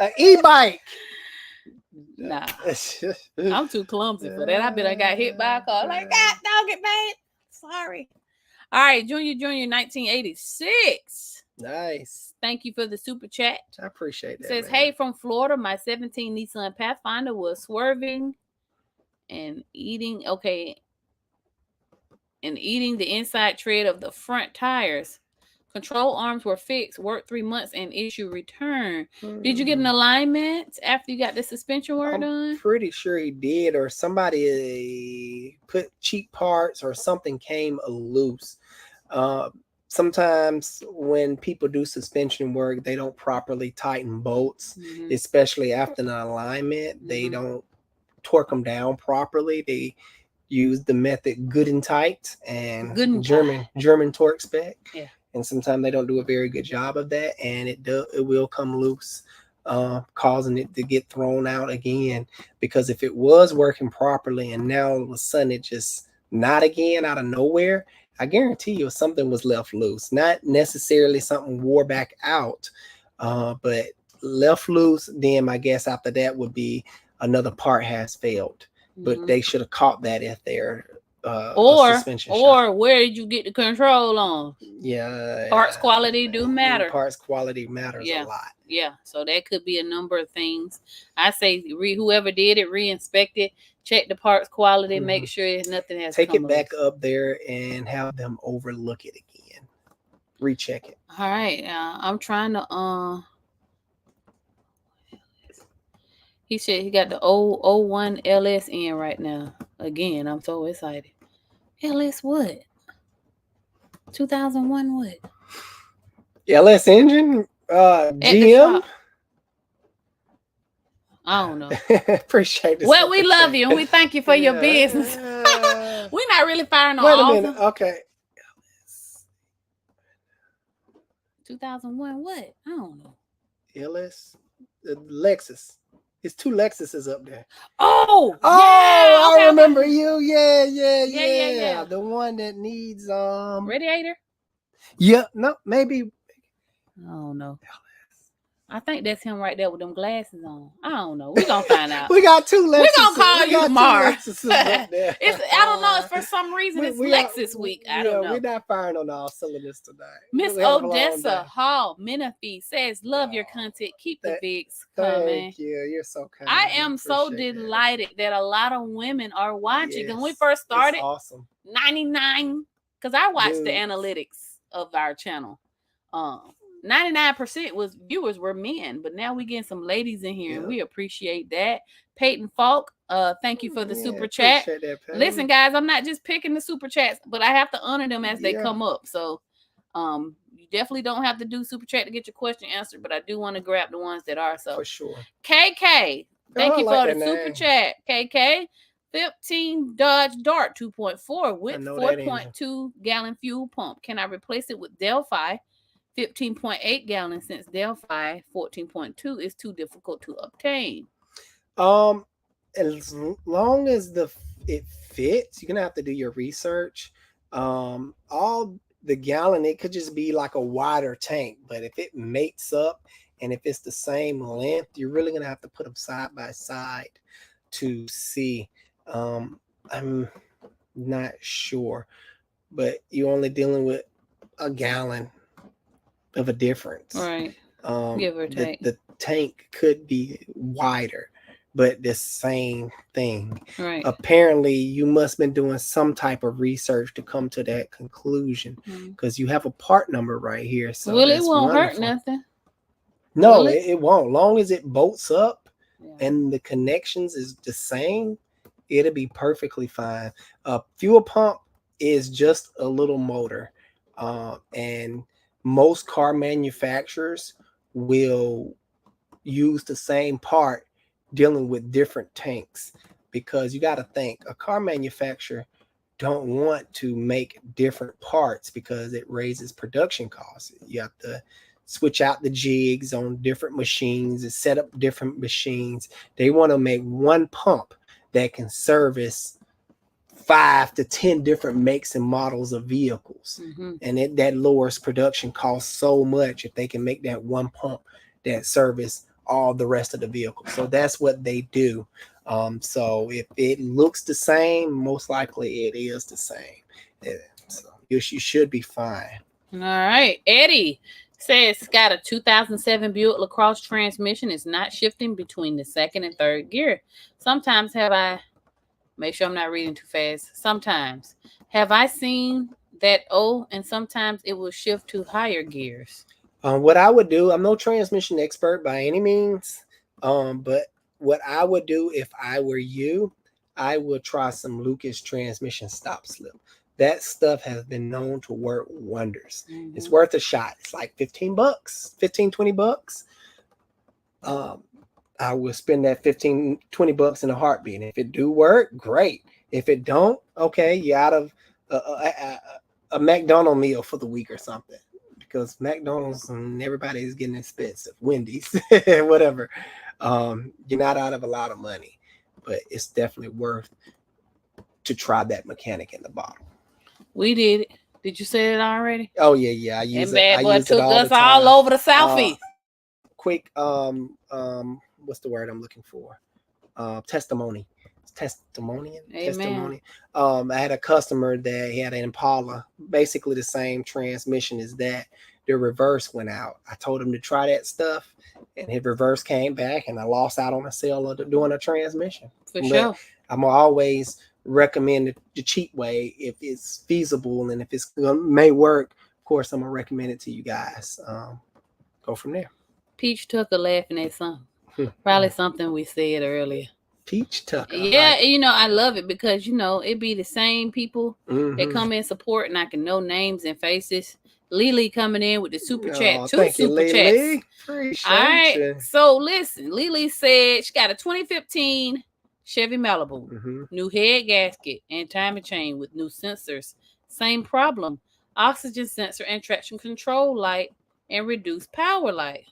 An e-bike. Nah, I'm too clumsy for that. I got hit by a car. Like, God, dog it, man. Sorry. All right, Junior, 1986. Nice. Thank you for the super chat. I appreciate that. It says, hey, from Florida, my 17 Nissan Pathfinder was swerving and eating the inside tread of the front tires. Control arms were fixed, worked 3 months, and issue return. Did you get an alignment after you got the suspension work done? I'm pretty sure he did, or somebody put cheap parts or something came loose. Sometimes when people do suspension work, they don't properly tighten bolts, especially after an alignment. They don't torque them down properly. They use the method good and tight and German torque spec. Yeah. And sometimes they don't do a very good job of that, and it will come loose. causing it to get thrown out again. Because if it was working properly and now all of a sudden it just not again out of nowhere, I guarantee you something was left loose. Not necessarily something wore back out, but left loose. Then my guess after that would be another part has failed. But they should have caught that if they're suspension or where did you get the control on? Yeah, parts quality do matter. Parts quality matters a lot. Yeah, so that could be a number of things. I say whoever did it, re-inspect it, check the parts quality, make sure nothing has take it back up there and have them overlook it again, recheck it. All right, I'm trying to he said he got the 001 LS in right now. Again, I'm so excited. LS what? 2001 what? LS engine? GM? I don't know. Appreciate it. Well, we love you and we thank you for your business. We're not really firing on Wait a minute. Okay. 2001 what? I don't know. LS? Lexus. It's 2 Lexuses up there. Oh, yeah, okay, I remember you. Yeah. The one that needs radiator. Yeah, no, maybe. I don't know. I think that's him right there with them glasses on. I don't know. We're gonna find out. We got 2 Lexuses. We're gonna call you tomorrow. I don't know. It's for some reason it's Lexus week. I don't know. We're not firing on all cylinders tonight. Miss Odessa Hall Menifee says, "Love your content. Keep the Vics coming." Thank you. You're so kind. I am so delighted that a lot of women are watching. When we first started, awesome. 99, because I watched the analytics of our channel. 99% viewers were men, but now we getting some ladies in here, and we appreciate that. Peyton Falk, thank you for the super chat. That, listen, guys, I'm not just picking the super chats, but I have to honor them as they come up. So you definitely don't have to do super chat to get your question answered, but I do want to grab the ones that are. So for sure. KK, thank you for the super chat. KK, 15 Dodge Dart 2.4 with 4.2 gallon fuel pump. Can I replace it with Delphi 15.8 gallons, since Delphi 14.2 is too difficult to obtain? As long as it fits, you're gonna have to do your research. All the gallon, it could just be like a wider tank, but if it mates up and if it's the same length, you're really gonna have to put them side by side to see. I'm not sure, but you're only dealing with a gallon of a difference, right? Give or take. The tank could be wider, but the same thing, right? Apparently you must have been doing some type of research to come to that conclusion, because you have a part number right here. So it won't hurt nothing. No, it won't. Long as it bolts up and the connections is the same, it'll be perfectly fine. Fuel pump is just a little motor, and most car manufacturers will use the same part dealing with different tanks, because you got to think a car manufacturer don't want to make different parts because it raises production costs. You have to switch out the jigs on different machines and set up different machines. They want to make one pump that can service 5 to 10 different makes and models of vehicles, and that lowers production costs so much if they can make that one pump that service all the rest of the vehicle. So that's what they do. So if it looks the same, most likely it is the same. So you should be fine. All right, Eddie says got a 2007 Buick LaCrosse transmission. It's not shifting between the second and third gear. Sometimes make sure I'm not reading too fast. Sometimes have I seen that and sometimes it will shift to higher gears. What I would do, I'm no transmission expert by any means, but what I would do if I were you, I would try some Lucas transmission stop slip. That stuff has been known to work wonders. It's worth a shot. It's like $15, $20. I will spend that $15-20 in a heartbeat. And if it do work, great. If it don't, okay, you're out of a McDonald's meal for the week or something. because McDonald's and everybody is getting expensive. Wendy's, whatever. You're not out of a lot of money, but it's definitely worth to try that mechanic in the bottle. We did it. Did you say it already? Oh yeah. I use and it. bad I boy use took it all us the time. all over the southeast. Quick, what's the word I'm looking for? Testimony. Testimony. I had a customer that he had an Impala, basically the same transmission as that. The reverse went out. I told him to try that stuff, and his reverse came back, and I lost out on a sale of doing a transmission. For sure. I'm always recommend the cheap way if it's feasible, and if it's may work. Of course, I'm gonna recommend it to you guys. Go from there. Peach Tucker laughing at something. Probably something we said earlier. Peach Tucker. Yeah, I love it because it be the same people that come in support, and I can know names and faces. Lily coming in with the super chat, two super chats. Appreciate all right, you. So listen, Lily said she got a 2015 Chevy Malibu, new head gasket and timing chain with new sensors. Same problem: oxygen sensor and traction control light and reduced power light.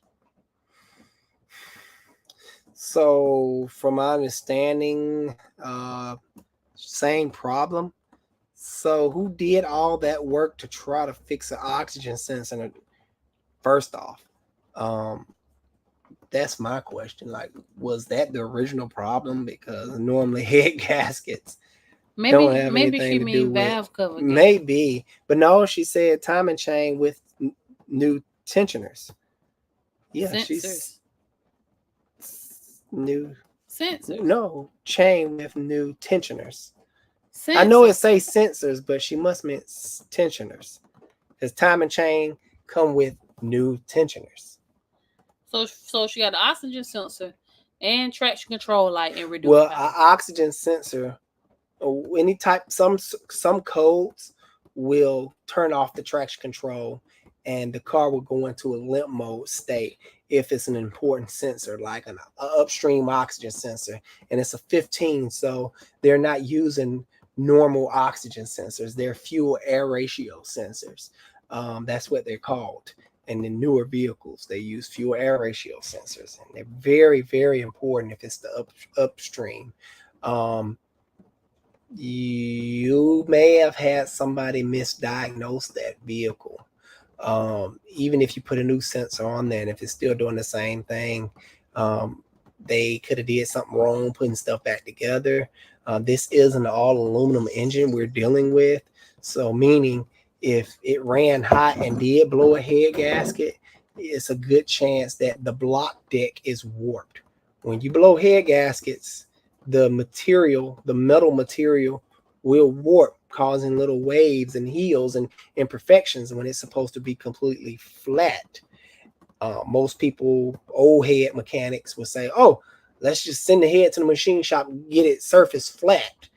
So, from my understanding, same problem. So, who did all that work to try to fix an oxygen sensor? First off, that's my question. Like, was that the original problem? Because normally head gaskets don't have anything to do valve with cover. Maybe, but no, she said timing chain with new tensioners. Yeah, sensors. New sensors. No, chain with new tensioners. Sensors. I know it say sensors, but she must mean tensioners, because timing chain come with new tensioners. So she got the oxygen sensor and traction control light and reduce. Well, an oxygen sensor, any type, some codes will turn off the traction control, and the car will go into a limp mode state if it's an important sensor, like an upstream oxygen sensor, and it's a 15, so they're not using normal oxygen sensors. They're fuel air ratio sensors. That's what they're called. And the newer vehicles, they use fuel air ratio sensors, and they're very, very important if it's the upstream. You may have had somebody misdiagnose that vehicle. Even if you put a new sensor on there, and if it's still doing the same thing, they could have did something wrong putting stuff back together. This is an all aluminum engine we're dealing with, so meaning if it ran hot and did blow a head gasket, it's a good chance that the block deck is warped. When you blow head gaskets, the metal material will warp, causing little waves and heels and imperfections when it's supposed to be completely flat. Most people, old head mechanics, will say, oh, let's just send the head to the machine shop and get it surface flat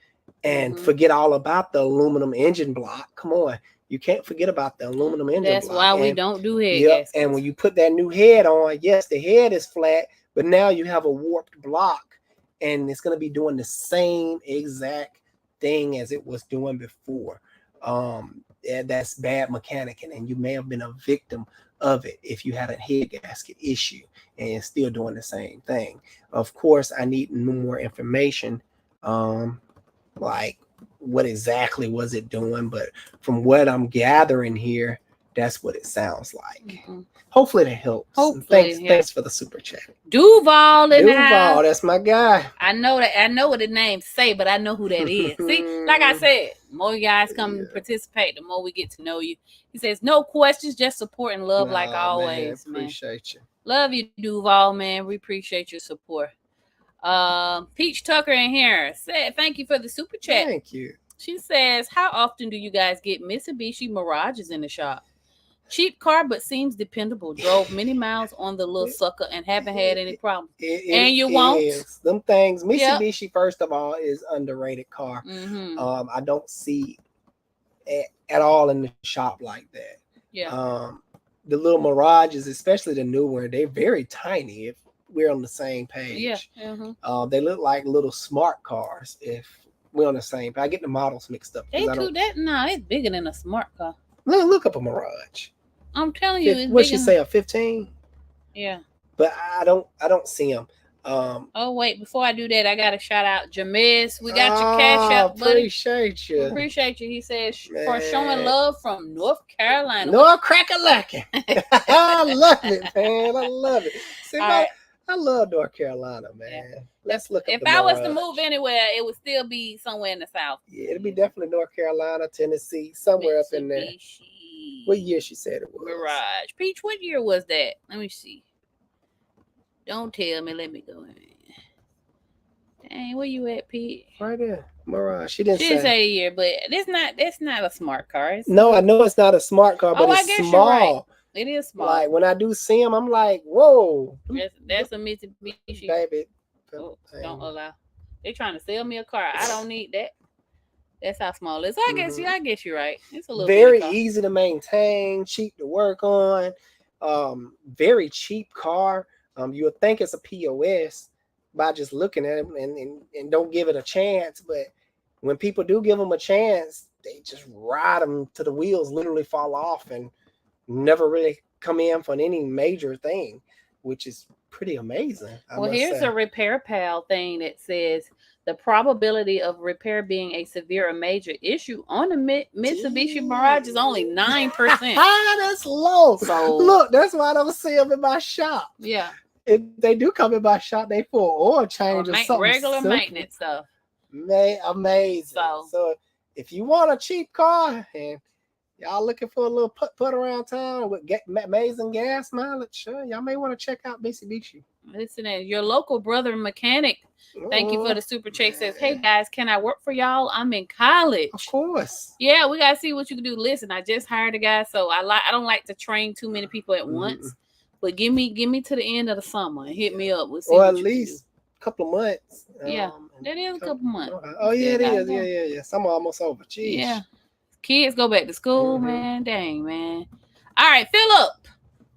and forget all about the aluminum engine block. Come on. You can't forget about the aluminum engine block. That's why we don't do head gaskets. And when you put that new head on, yes, the head is flat, but now you have a warped block, and it's going to be doing the same exact thing as it was doing before. That's bad mechanicing, and you may have been a victim of it if you had a head gasket issue and it's still doing the same thing. Of course, I need more information, like what exactly was it doing, but from what I'm gathering here, that's what it sounds like. Hopefully that helps. Thanks for the super chat. Duval, that's my guy. I know what the names say, but I know who that is. See, like I said, more you guys come and participate, the more we get to know you. He says, no questions, just support and love, like always. Man, appreciate you. Love you, Duval, man. We appreciate your support. Peach Tucker in here said, thank you for the super chat. Thank you. She says, how often do you guys get Mitsubishi Mirages in the shop? Cheap car, but seems dependable. Drove many miles on the little sucker and haven't had any problems. And you won't. Them things. Mitsubishi, first of all, is underrated car. I don't see at all in the shop like that. Yeah. The little Mirages, especially the new one, they're very tiny. If we're on the same page, yeah. They look like little smart cars. If we're on the same page, I get the models mixed up. They do that. No, it's bigger than a smart car. Look up a Mirage. I'm telling you, it's What big she enough. say, a 15? Yeah. But I don't see them. Oh wait, before I do that, I gotta shout out Jameez. We got your cash out, buddy. Appreciate you. Appreciate you. He says for Man. showing love from North Carolina. North Crack-a-lackin'. I love it, man. I love it. See, Right. I love North Carolina, man. Yeah. Let's look up if the I was Mirage. to move anywhere, it would still be somewhere in the South. Yeah, it'd be definitely North Carolina, Tennessee, somewhere up in there. What year she said it was? Mirage. Peach, what year was that? Let me see. Don't tell me. Let me go in. Dang, where you at, Pete? Right there, Mirage. She didn't say a year, but that's not a smart car. No, I know it's not a smart car, but it's small. You're right. It is small. Like when I do see them, I'm like, whoa. That's a Mitsubishi. Baby, don't allow. They're trying to sell me a car. I don't need that. That's how small it is. I guess you're right. It's a little very easy to maintain, cheap to work on. Very cheap car. You would think it's a POS by just looking at them and don't give it a chance. But when people do give them a chance, they just ride them to the wheels literally fall off and never really come in for any major thing, which is pretty amazing. Well, here's a Repair Pal thing that says the probability of repair being a severe or major issue on the Mitsubishi Mirage is only 9%. That's low. So look, that's why I don't see them in my shop. Yeah. If they do come in my shop, they for oil change or something. Regular simple. Maintenance stuff. Amazing. So if you want a cheap car and y'all looking for a little put around town with amazing gas mileage, sure, y'all may want to check out Mitsubishi. Listen, your local brother mechanic. Thank you for the super check. Says, hey guys, can I work for y'all? I'm in college. Of course. Yeah, we gotta see what you can do. Listen, I just hired a guy, so I don't like to train too many people at once. But give me to the end of the summer and hit me up. We'll see or at least a couple of months. Yeah, that is a couple months. Oh yeah, it is. Yeah. Summer almost over. Jeez. Yeah. Kids go back to school, man. Dang, man. All right, Philip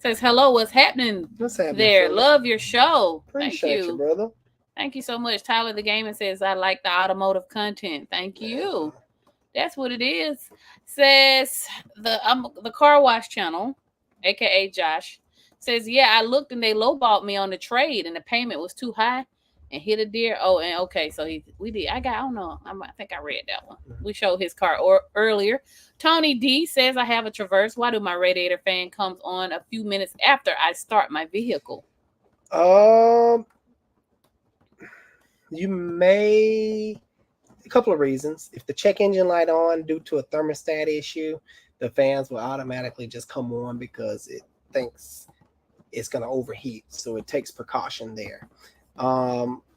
says, hello, what's happening? What's happening there? Phillip? Love your show. Appreciate you, brother. Thank you so much. Tyler the Gamer says, I like the automotive content. Thank you. That's what it is. Says the car wash channel, aka Josh, says, yeah, I looked and they lowballed me on the trade and the payment was too high and hit a deer. Oh, and okay, so we did. I don't know. I think I read that one. We showed his car earlier. Tony D says, I have a Traverse. Why do my radiator fan comes on a few minutes after I start my vehicle? You may, a couple of reasons. If the check engine light on due to a thermostat issue, the fans will automatically just come on because it thinks it's going to overheat. So it takes precaution there.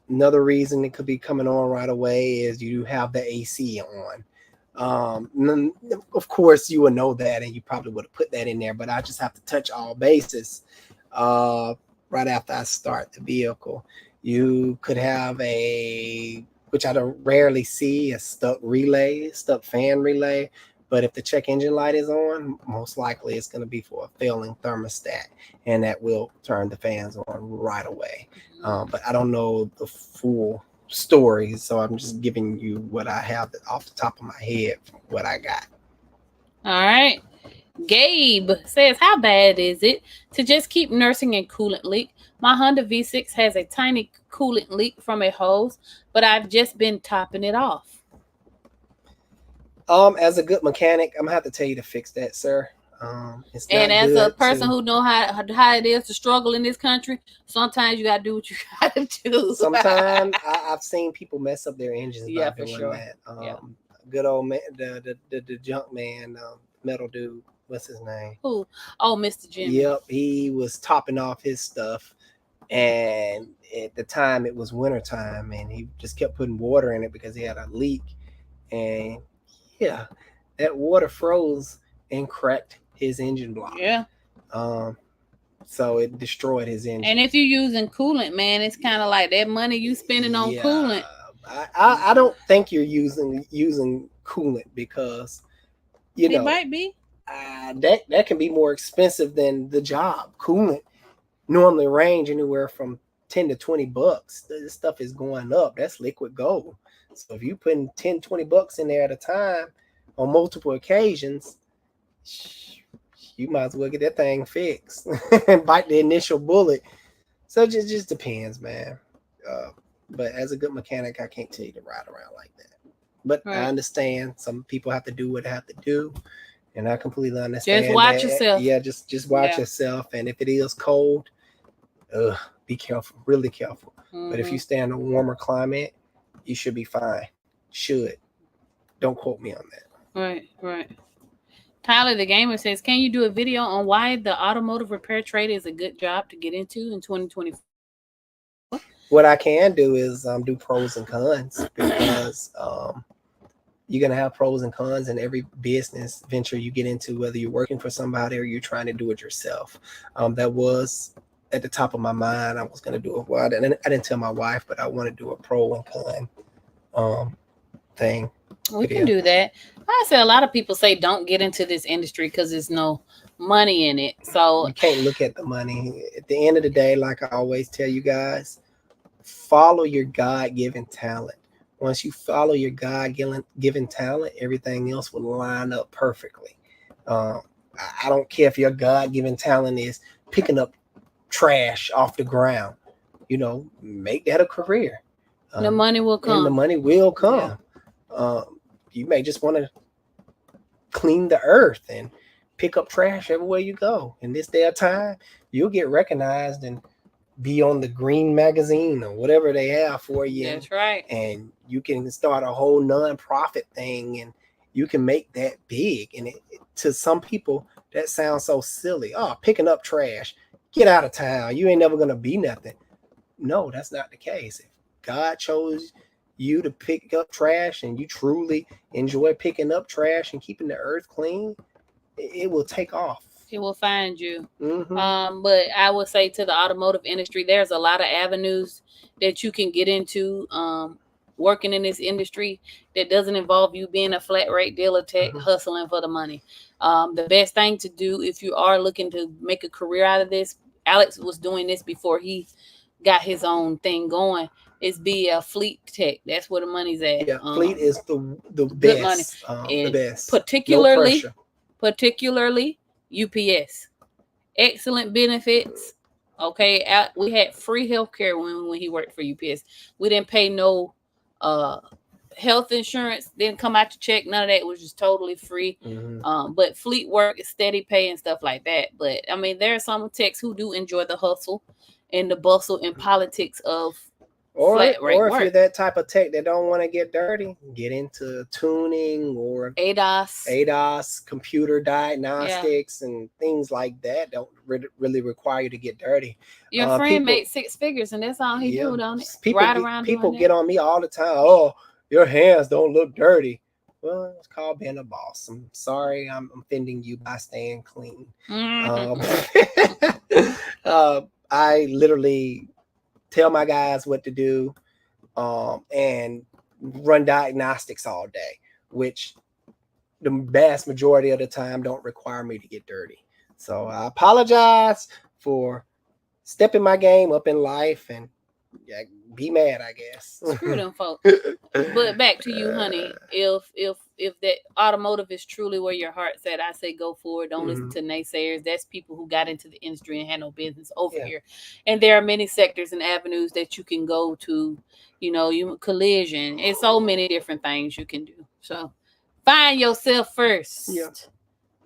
Another reason it could be coming on right away is you have the AC on. Of course, you would know that, and you probably would have put that in there, but I just have to touch all bases right after I start the vehicle. You could have which I don't rarely see, a stuck fan relay. But if the check engine light is on, most likely it's going to be for a failing thermostat, and that will turn the fans on right away. But I don't know the full story, so I'm just giving you what I have off the top of my head, what I got. All right. Gabe says, how bad is it to just keep nursing a coolant leak? My Honda V6 has a tiny coolant leak from a hose, but I've just been topping it off. As a good mechanic, I'm gonna have to tell you to fix that, sir. And as a person who know how it is to struggle in this country, sometimes you gotta do what you gotta do. Sometimes I've seen people mess up their engines by doing sure. that. Good old man, the junk man, metal dude. What's his name? Who? Oh, Mr. Jimmy. Yep, he was topping off his stuff, and at the time it was wintertime, and he just kept putting water in it because he had a leak, and yeah, that water froze and cracked his engine block. Yeah. So it destroyed his engine. And if you're using coolant, man, it's kind of like that money you spending on coolant. I don't think you're using coolant because it might be. That can be more expensive than the job. Coolant normally range anywhere from $10 to $20. This stuff is going up. That's liquid gold. So if you putting $10, $20 in there at a time on multiple occasions, you might as well get that thing fixed and bite the initial bullet. So it just depends, man. But as a good mechanic, I can't tell you to ride around like that. But I understand some people have to do what they have to do, and I completely understand. Just watch yourself. Yeah, just watch yourself. And if it is cold, be careful, really careful. But if you stay in a warmer climate, you should be fine. Should. Don't quote me on that. Right. Tyler the Gamer says, can you do a video on why the automotive repair trade is a good job to get into in 2024? What I can do is do pros and cons, because you're going to have pros and cons in every business venture you get into, whether you're working for somebody or you're trying to do it yourself. That was at the top of my mind. I was going to do it. Well, I didn't tell my wife, but I want to do a pro and con thing. We can do that. I say a lot of people say don't get into this industry because there's no money in it. So you can't look at the money. At the end of the day, like I always tell you guys, follow your God-given talent. Once you follow your God-given talent, everything else will line up perfectly. I don't care if your God-given talent is picking up trash off the ground. Make that a career. The money will come. And the money will come. Yeah. You may just want to clean the earth and pick up trash everywhere you go. In this day of time, you'll get recognized and be on the Green Magazine or whatever they have for you. That's right. And you can start a whole non-profit thing, and you can make that big. And to some people, that sounds so silly. Oh, picking up trash. Get out of town. You ain't never going to be nothing. No, that's not the case. If God chose you to pick up trash and you truly enjoy picking up trash and keeping the earth clean, it will take off. It will find you. But I would say to the automotive industry, there's a lot of avenues that you can get into working in this industry that doesn't involve you being a flat rate dealer tech hustling for the money. The best thing to do if you are looking to make a career out of this, Alex was doing this before he got his own thing going, is be a fleet tech. That's where the money's at. Yeah, fleet is the best money. The best. Particularly UPS. Excellent benefits. Okay, we had free healthcare when he worked for UPS. We didn't pay no health insurance, didn't come out to check, none of that. It was just totally free. But fleet work is steady pay and stuff like that. But I mean, there are some techs who do enjoy the hustle and the bustle and politics of flat rate work. If you're that type of tech that don't want to get dirty, get into tuning or ADAS, computer diagnostics, and things like that. Don't really require you to get dirty. Your friend made 6 figures, and that's all he do, don't it? People get on me all the time. Oh, your hands don't look dirty. Well, it's called being a boss. I'm sorry, I'm offending you by staying clean. I literally tell my guys what to do and run diagnostics all day, which the vast majority of the time don't require me to get dirty. So I apologize for stepping my game up in life and be mad, I guess. Screw them folks. But back to you, honey. If that automotive is truly where your heart's at, I say go for it. Don't listen to naysayers. That's people who got into the industry and had no business over here. And there are many sectors and avenues that you can go to. You collision. It's so many different things you can do. So find yourself first.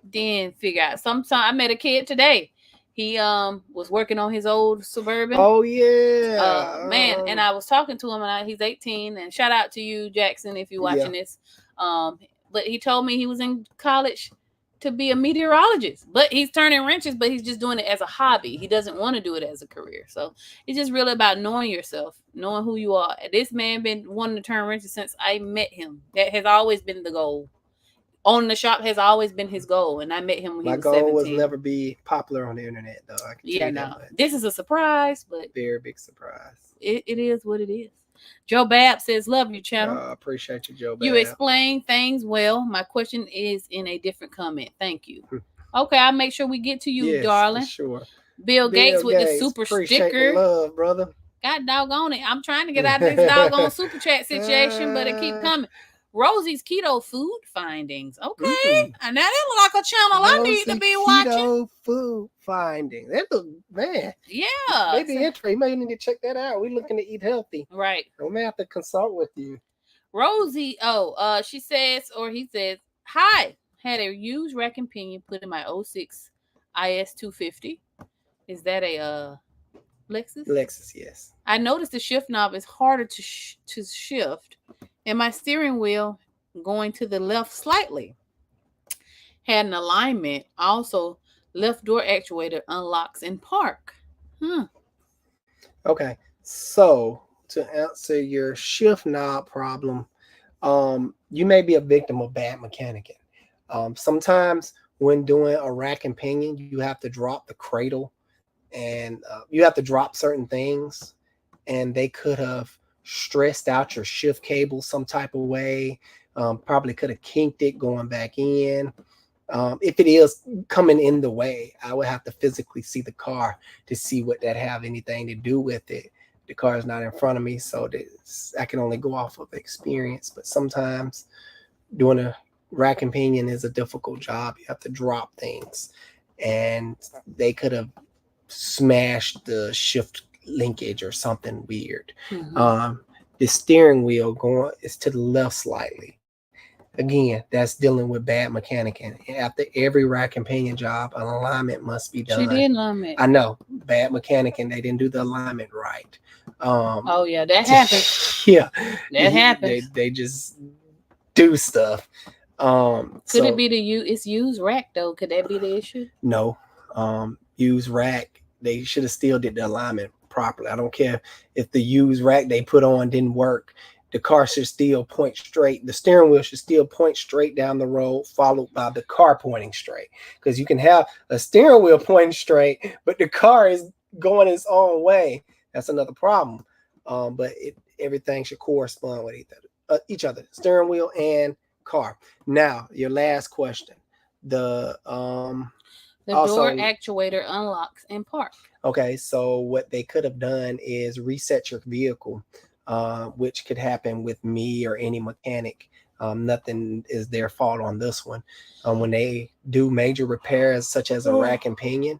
Then figure out. Sometimes I met a kid today. He was working on his old Suburban. Oh yeah, man! And I was talking to him, and he's 18. And shout out to you, Jackson, if you're watching this. But he told me he was in college to be a meteorologist, but he's turning wrenches, but he's just doing it as a hobby. He doesn't want to do it as a career. So it's just really about knowing yourself, knowing who you are. This man been wanting to turn wrenches since I met him. That has always been the goal. Owning the shop has always been his goal, and I met him when he was 17. My goal was never be popular on the internet, though. I can tell you that. This is a surprise, but very big surprise. It is what it is. Joe Babb says, "Love your channel." I appreciate you, Joe Babb. You explain things well. My question is in a different comment. Thank you. Okay, I'll make sure we get to you, darling. For sure. Bill Gates with the super sticker. The love, brother. God doggone it! I'm trying to get out of this doggone super chat situation, but it keep coming. Rosie's keto food findings. Okay. And that look like a channel I need to be watching. Keto food findings. That look, man. Yeah. Maybe interesting. You may need to check that out. We're looking to eat healthy. Right. We may have to consult with you. Rosie, she says, or he says, hi, had a used rack and pinion put in my 06 IS 250. Is that a Lexus? Lexus, yes. I noticed the shift knob is harder to shift, and my steering wheel going to the left slightly. Had an alignment. Also, left door actuator unlocks in park. Okay, so to answer your shift knob problem, you may be a victim of bad mechanicing. Sometimes when doing a rack and pinion, you have to drop the cradle, and you have to drop certain things, and they could have stressed out your shift cable some type of way. Probably could have kinked it going back in. If it is coming in the way, I would have to physically see the car to see what that have anything to do with it. The car is not in front of me, so I can only go off of experience. But sometimes doing a rack and pinion is a difficult job. You have to drop things, and they could have smashed the shift linkage or something weird. The steering wheel is to the left slightly. Again, that's dealing with bad mechanicing. After every rack and pinion job, an alignment must be done. She did alignment. I know, bad mechanicing. They didn't do the alignment right. Oh yeah, that happens. Yeah, that happens. They just do stuff. Could it be it's used rack though? Could that be the issue? No, used rack. They should have still did the alignment properly. I don't care if the used rack they put on didn't work. The car should still point straight. The steering wheel should still point straight down the road, followed by the car pointing straight. Because you can have a steering wheel pointing straight, but the car is going its own way. That's another problem. But everything should correspond with each other, steering wheel and car. Now, your last question. The door actuator unlocks in park. Okay, so what they could have done is reset your vehicle. Which could happen with me or any mechanic. Nothing is their fault on this one. When they do major repairs, such as a rack and pinion,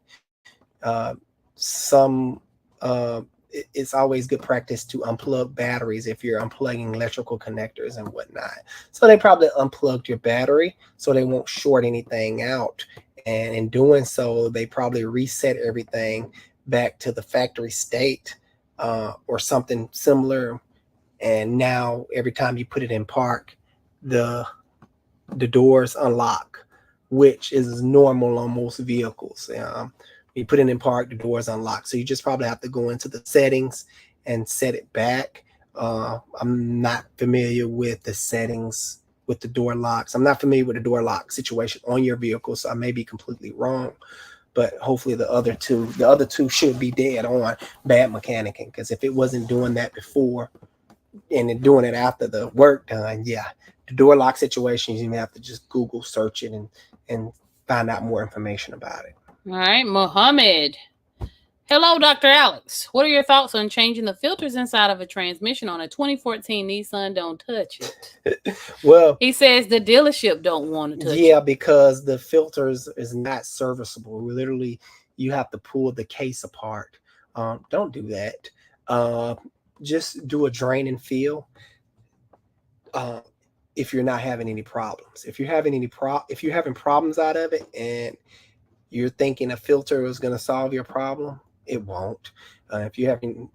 it's always good practice to unplug batteries if you're unplugging electrical connectors and whatnot. So they probably unplugged your battery so they won't short anything out. And in doing so, they probably reset everything back to the factory state. Or something similar, and now every time you put it in park, the doors unlock, which is normal on most vehicles. You put it in park, the doors unlock. So you just probably have to go into the settings and set it back. I'm not familiar with the settings with the door locks. I'm not familiar with the door lock situation on your vehicle, so I may be completely wrong. But hopefully the other two should be dead on bad mechanicing, because if it wasn't doing that before and then doing it after the work done, yeah, the door lock situations, you may have to just Google search it and find out more information about it. All right, Mohammed. Hello, Dr. Alex. What are your thoughts on changing the filters inside of a transmission on a 2014 Nissan? Don't touch it. Well, he says the dealership don't want to touch it. Yeah, because the filters is not serviceable. Literally, you have to pull the case apart. Don't do that. Just do a drain and fill. If you're not having any problems, if you're having problems out of it, and you're thinking a filter is going to solve your problem, it won't. If you're having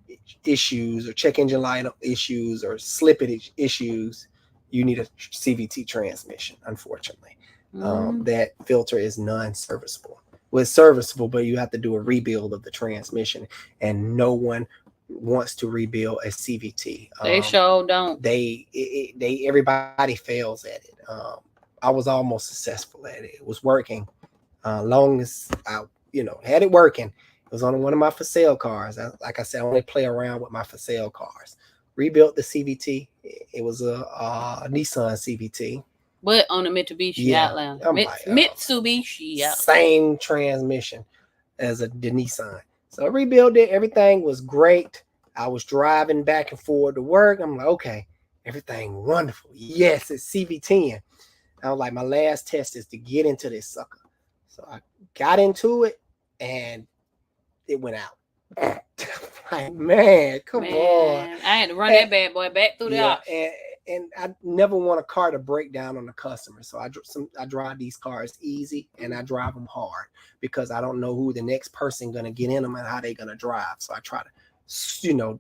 issues or check engine light issues or slippage issues, you need a CVT transmission, unfortunately. That filter is non-serviceable. Well, it's serviceable, but you have to do a rebuild of the transmission, and no one wants to rebuild a CVT. They sure don't. Everybody fails at it. I was almost successful at it. It was working. Long as I, had it working. It was on one of my for sale cars. Like I said, I only play around with my for sale cars. Rebuilt the CVT. It was a Nissan CVT. But on a Mitsubishi Outlander. Mitsubishi Outlander. Same transmission as the Nissan. So I rebuilt it. Everything was great. I was driving back and forth to work. I'm like, okay, Everything wonderful. Yes, it's CV10. I was like, my last test is to get into this sucker. So I got into it and it went out. Like, man, come on. I had to run that bad boy back through the option. And I never want a car to break down on the customer. So I drive these cars easy and I drive them hard because I don't know who the next person going to get in them and how they're going to drive. So I try to,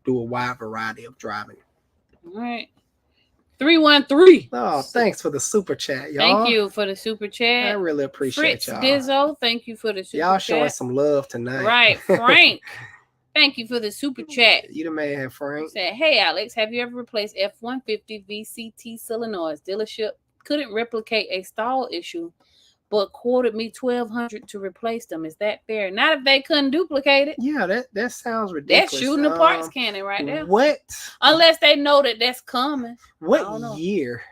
do a wide variety of driving. All right. 313. Oh, thanks for the super chat, y'all. Thank you for the super chat. I really appreciate Fritz y'all. Dizzo, thank you for the super y'all chat. Showing some love tonight. Right. Frank, thank you for the super chat. You the man, Frank. Said, hey, Alex, have you ever replaced F-150 VCT solenoids? Dealership couldn't replicate a stall issue, but quoted me $1,200 to replace them. Is that fair? Not if they couldn't duplicate it. Yeah, that sounds ridiculous. That's shooting the parts cannon right there. What? Unless they know that that's coming. What year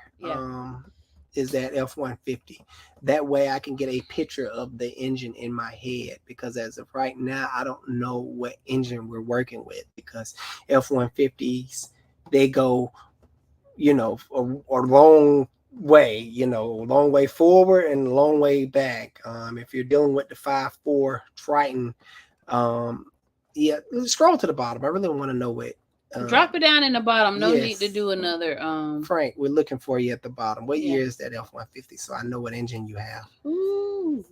is that F-150? That way I can get a picture of the engine in my head, because as of right now, I don't know what engine we're working with, because F-150s, they go, a long way, long way forward and a long way back. If you're dealing with the 5.4 Triton, scroll to the bottom. I really want to know what. Drop it down in the bottom. No need to do another. Frank, we're looking for you at the bottom. What year is that F-150? So I know what engine you have. Ooh.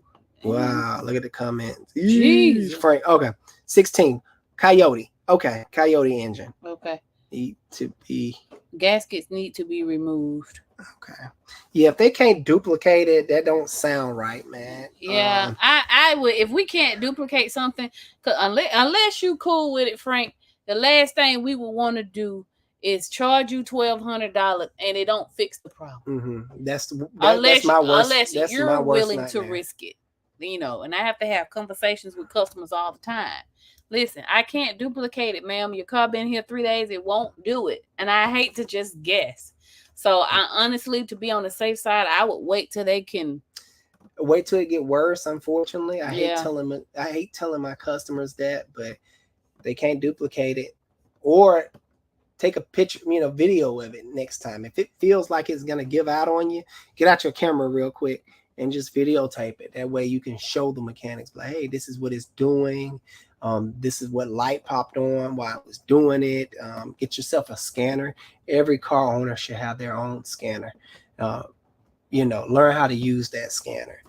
Wow, look at the comments. Jeez. Frank, okay. 16. Coyote. Okay, Coyote engine. Okay. Need to be. Gaskets need to be removed. Okay. Yeah, if they can't duplicate it, that don't sound right, man. Yeah, I would, if we can't duplicate something, cause unless you cool with it, Frank, the last thing we would want to do is charge you $1,200 and it don't fix the problem. Mm-hmm. That's my worst. Unless you're willing to risk it, and I have to have conversations with customers all the time. Listen, I can't duplicate it, ma'am. Your car been here 3 days. It won't do it. And I hate to just guess. So I honestly, to be on the safe side, I would wait till they can. Wait till it get worse, unfortunately. I hate telling my customers that, but they can't duplicate it. Or take a picture, video of it next time. If it feels like it's going to give out on you, get out your camera real quick and just videotape it. That way you can show the mechanics, like, hey, this is what it's doing. This is what light popped on while I was doing it. Get yourself a scanner. Every car owner should have their own scanner. Learn how to use that scanner.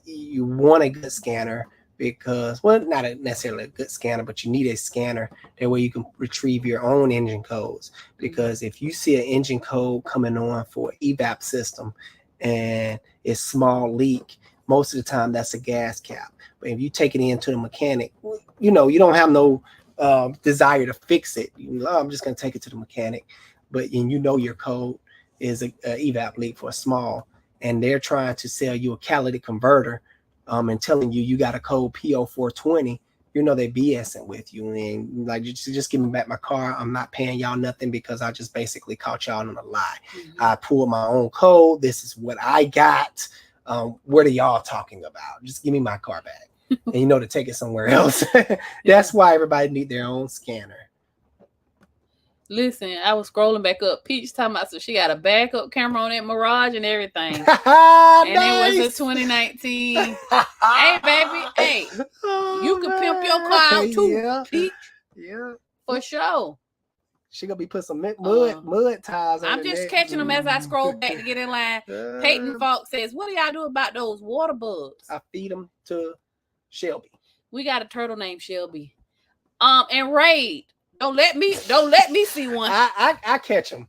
You want a good scanner because, well, not necessarily a good scanner, but you need a scanner. That way you can retrieve your own engine codes. Because if you see an engine code coming on for evap system and it's small leak, most of the time that's a gas cap. But if you take it into the mechanic, you don't have no desire to fix it. I'm just going to take it to the mechanic. But your code is a evap leak for a small, and they're trying to sell you a catalytic converter and telling you got a code PO420, they BSing with you. And like, just give me back my car. I'm not paying y'all nothing because I just basically caught y'all on a lie. Mm-hmm. I pulled my own code. This is what I got. What are y'all talking about? Just give me my car back. And to take it somewhere else. That's why everybody need their own scanner. Listen, I was scrolling back up. Peach talking about, so she got a backup camera on that Mirage and everything. And nice. It was a 2019. Hey, baby. Hey, you can pimp your car out too, Peach. Yeah. For sure. She gonna be putting some mud ties on. I'm just catching them as I scroll back to get in line. Peyton Falk says, what do y'all do about those water bugs? I feed them to Shelby. We got a turtle named Shelby. And Raid. Don't let me see one. I catch them.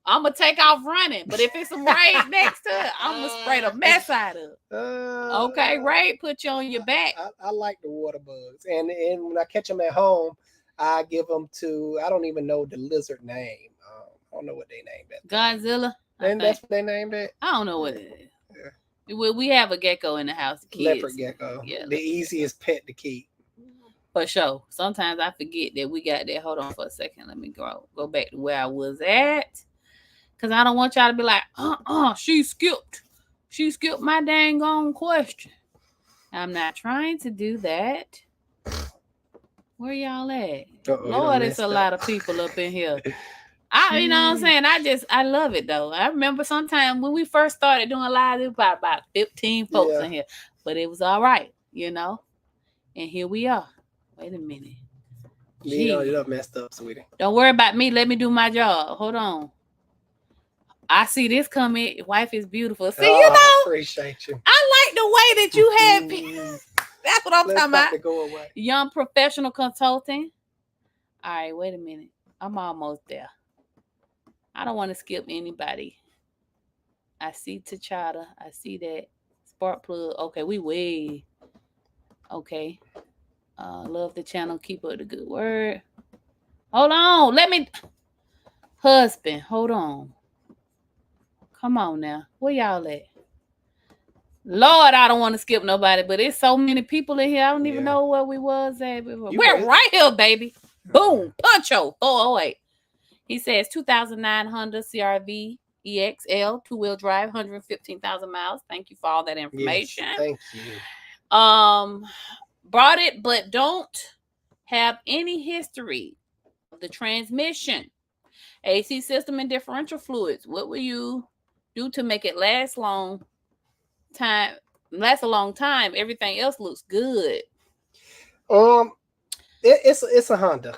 I'm gonna take off running, but if it's some Raid next to it, I'm gonna spray the mess out of it. Okay, Raid, put you on your back. I like the water bugs, and when I catch them at home, I give them to, I don't even know the lizard name. I don't know what they named it. Godzilla. And that's what they named it. I don't know what it is. Yeah. We have a gecko in the house. The kids. Leopard gecko. Yeah, the easiest pet to keep. For sure. Sometimes I forget that we got that. Hold on for a second. Let me go back to where I was at. Because I don't want y'all to be like, she skipped my dang on question. I'm not trying to do that. Where y'all at? Lord, it's a lot of people up in here. You know what I'm saying? I love it though. I remember sometime when we first started doing live, it was about 15 folks in here, but it was all right, you know. And here we are. Wait a minute. You done messed up, sweetie. Don't worry about me. Let me do my job. Hold on. I see this coming. Wife is beautiful. See, you know. I appreciate you. I like the way that you have. That's what I'm talking about. To go away. Young professional consulting. All right, wait a minute. I'm almost there. I don't want to skip anybody. I see T'Challa. I see that spark plug. Okay, we way. Okay. Love the channel. Keep up the good word. Hold on. Let me. Husband, hold on. Come on now. Where y'all at? Lord, I don't want to skip nobody, but it's so many people in here. I don't even know where we was at. We're right here, baby. Boom. Puncho. 408. He says 2009 Honda CRV EXL 2-wheel drive, 115,000 miles. Thank you for all that information. Yes, thank you. Brought it, but don't have any history of the transmission, AC system, and differential fluids. What will you do to make it last a long time? Everything else looks good. It's a Honda.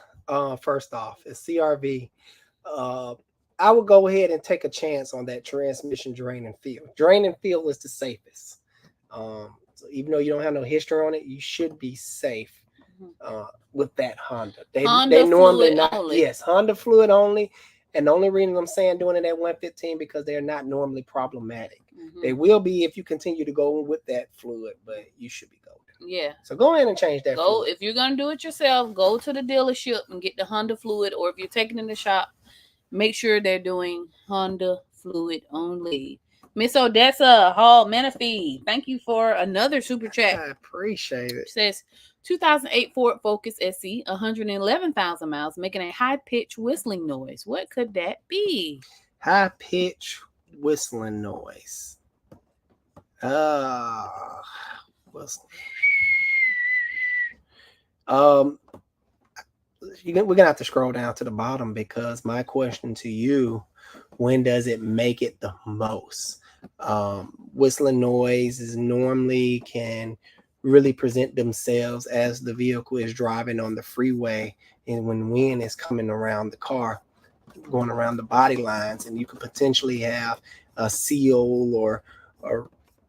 First off, it's CRV. I would go ahead and take a chance on that transmission drain and fill. Drain and fill is the safest. So even though you don't have no history on it, you should be safe with that Honda. They normally not only. Yes, Honda fluid only. And the only reason I'm saying doing it at 115 because they're not normally problematic. They will be if you continue to go with that fluid, but you should be golden. Yeah. So go ahead and change that. Fluid. If you're gonna do it yourself, go to the dealership and get the Honda fluid, or if you're taking it in the shop, make sure they're doing Honda fluid only. Miss Odessa Hall Menifee, thank you for another super chat. I appreciate it. It says 2008 Ford Focus SE, 111,000 miles, making a high-pitched whistling noise. What could that be? High-pitched whistling noise. Whistling. We're gonna have to scroll down to the bottom because my question to you: when does it make it the most? Whistling noises normally can really present themselves as the vehicle is driving on the freeway and when wind is coming around the car, going around the body lines, and you could potentially have a seal or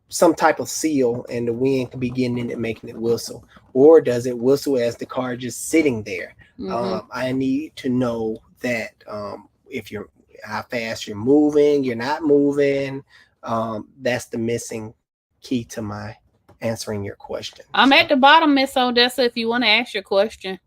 some type of seal, and the wind could be getting in it, making it whistle. Or does it whistle as the car just sitting there? I need to know that how fast you're moving, you're not moving. That's the missing key to my answering your question. I'm at the bottom, Miss Odessa, if you want to ask your question.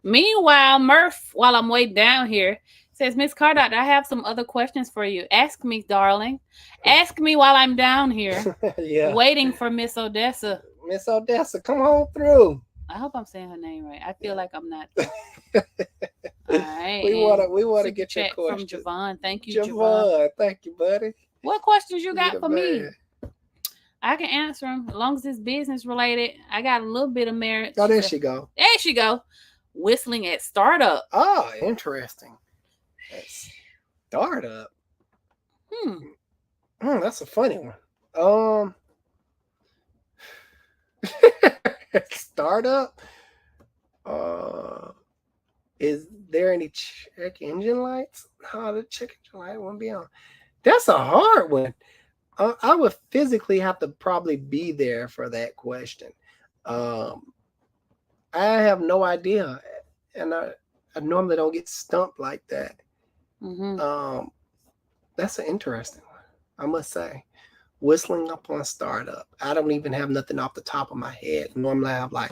Meanwhile, Murph, while I'm way down here, says, Miss Cardot, I have some other questions for you. Ask me, darling. Ask me while I'm down here. Waiting for Miss Odessa. Miss Odessa, come on through. I hope I'm saying her name right. I feel like I'm not. All right. We wanna get your question from Javon. Thank you, Javon. Thank you, buddy. What questions you got for me? I can answer them as long as it's business related. I got a little bit of merit. Oh, there she go. There she go. Whistling at startup. Oh, interesting. Startup. That's a funny one. Startup. Is there any check engine lights? No, the check engine light won't be on. That's a hard one. I would physically have to probably be there for that question. I have no idea, and I normally don't get stumped like that. That's an interesting one, I must say. Whistling up on startup. I don't even have nothing off the top of my head. Normally I have like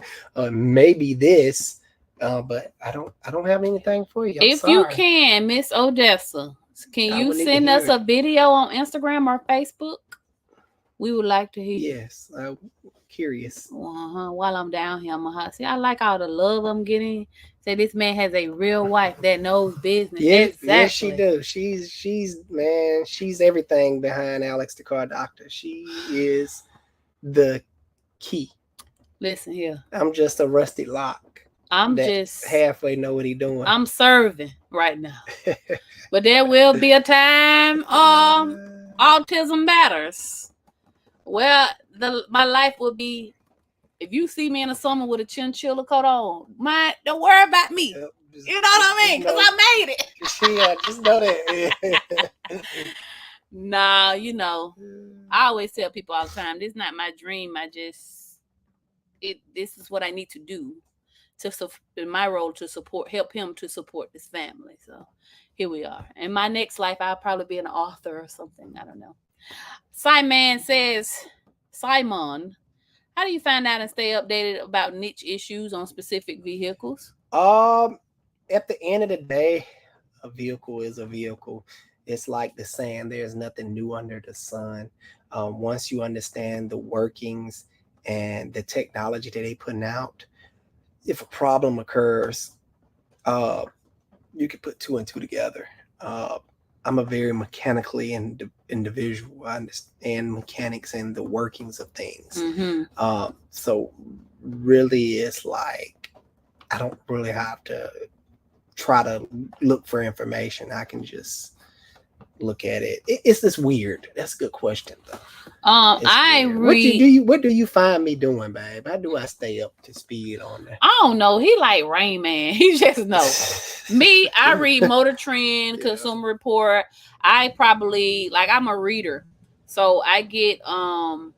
maybe this, but I don't have anything for you. I'm sorry. You can, Miss Odessa, can you send us a video on Instagram or Facebook? We would like to hear you. Yes, I'm curious. While I'm down here, I'm gonna see. I like all the love I'm getting. Say this man has a real wife that knows business. Yes, exactly. Yes, she do. She's everything behind Alex the Car Doctor. She is the key. Listen here. I'm just a rusty lock. I'm that just halfway know what he doing. I'm serving right now. But there will be a time autism matters. Well, my life will be, if you see me in the summer with a chinchilla coat on, don't worry about me. Yep, You know what I mean? Because I made it. Yeah, just know that. Nah, I always tell people all the time, this is not my dream. This is what I need to do in my role to help him to support this family. So here we are. In my next life, I'll probably be an author or something. I don't know. Simon says, Simon, how do you find out and stay updated about niche issues on specific vehicles? At the end of the day, a vehicle is a vehicle. It's like the saying, there's nothing new under the sun. Once you understand the workings and the technology that they putting out, if a problem occurs, you can put two and two together. I'm a very mechanically individual. I understand mechanics and the workings of things. Mm-hmm. So really, it's like I don't really have to try to look for information. I can just look at it. It's just weird. That's a good question, though. What do you find me doing, babe? How do I stay up to speed on that? I don't know. He like Rain Man. He just knows. Me, I read Motor Trend, Consumer Report. I probably I'm a reader, so I get I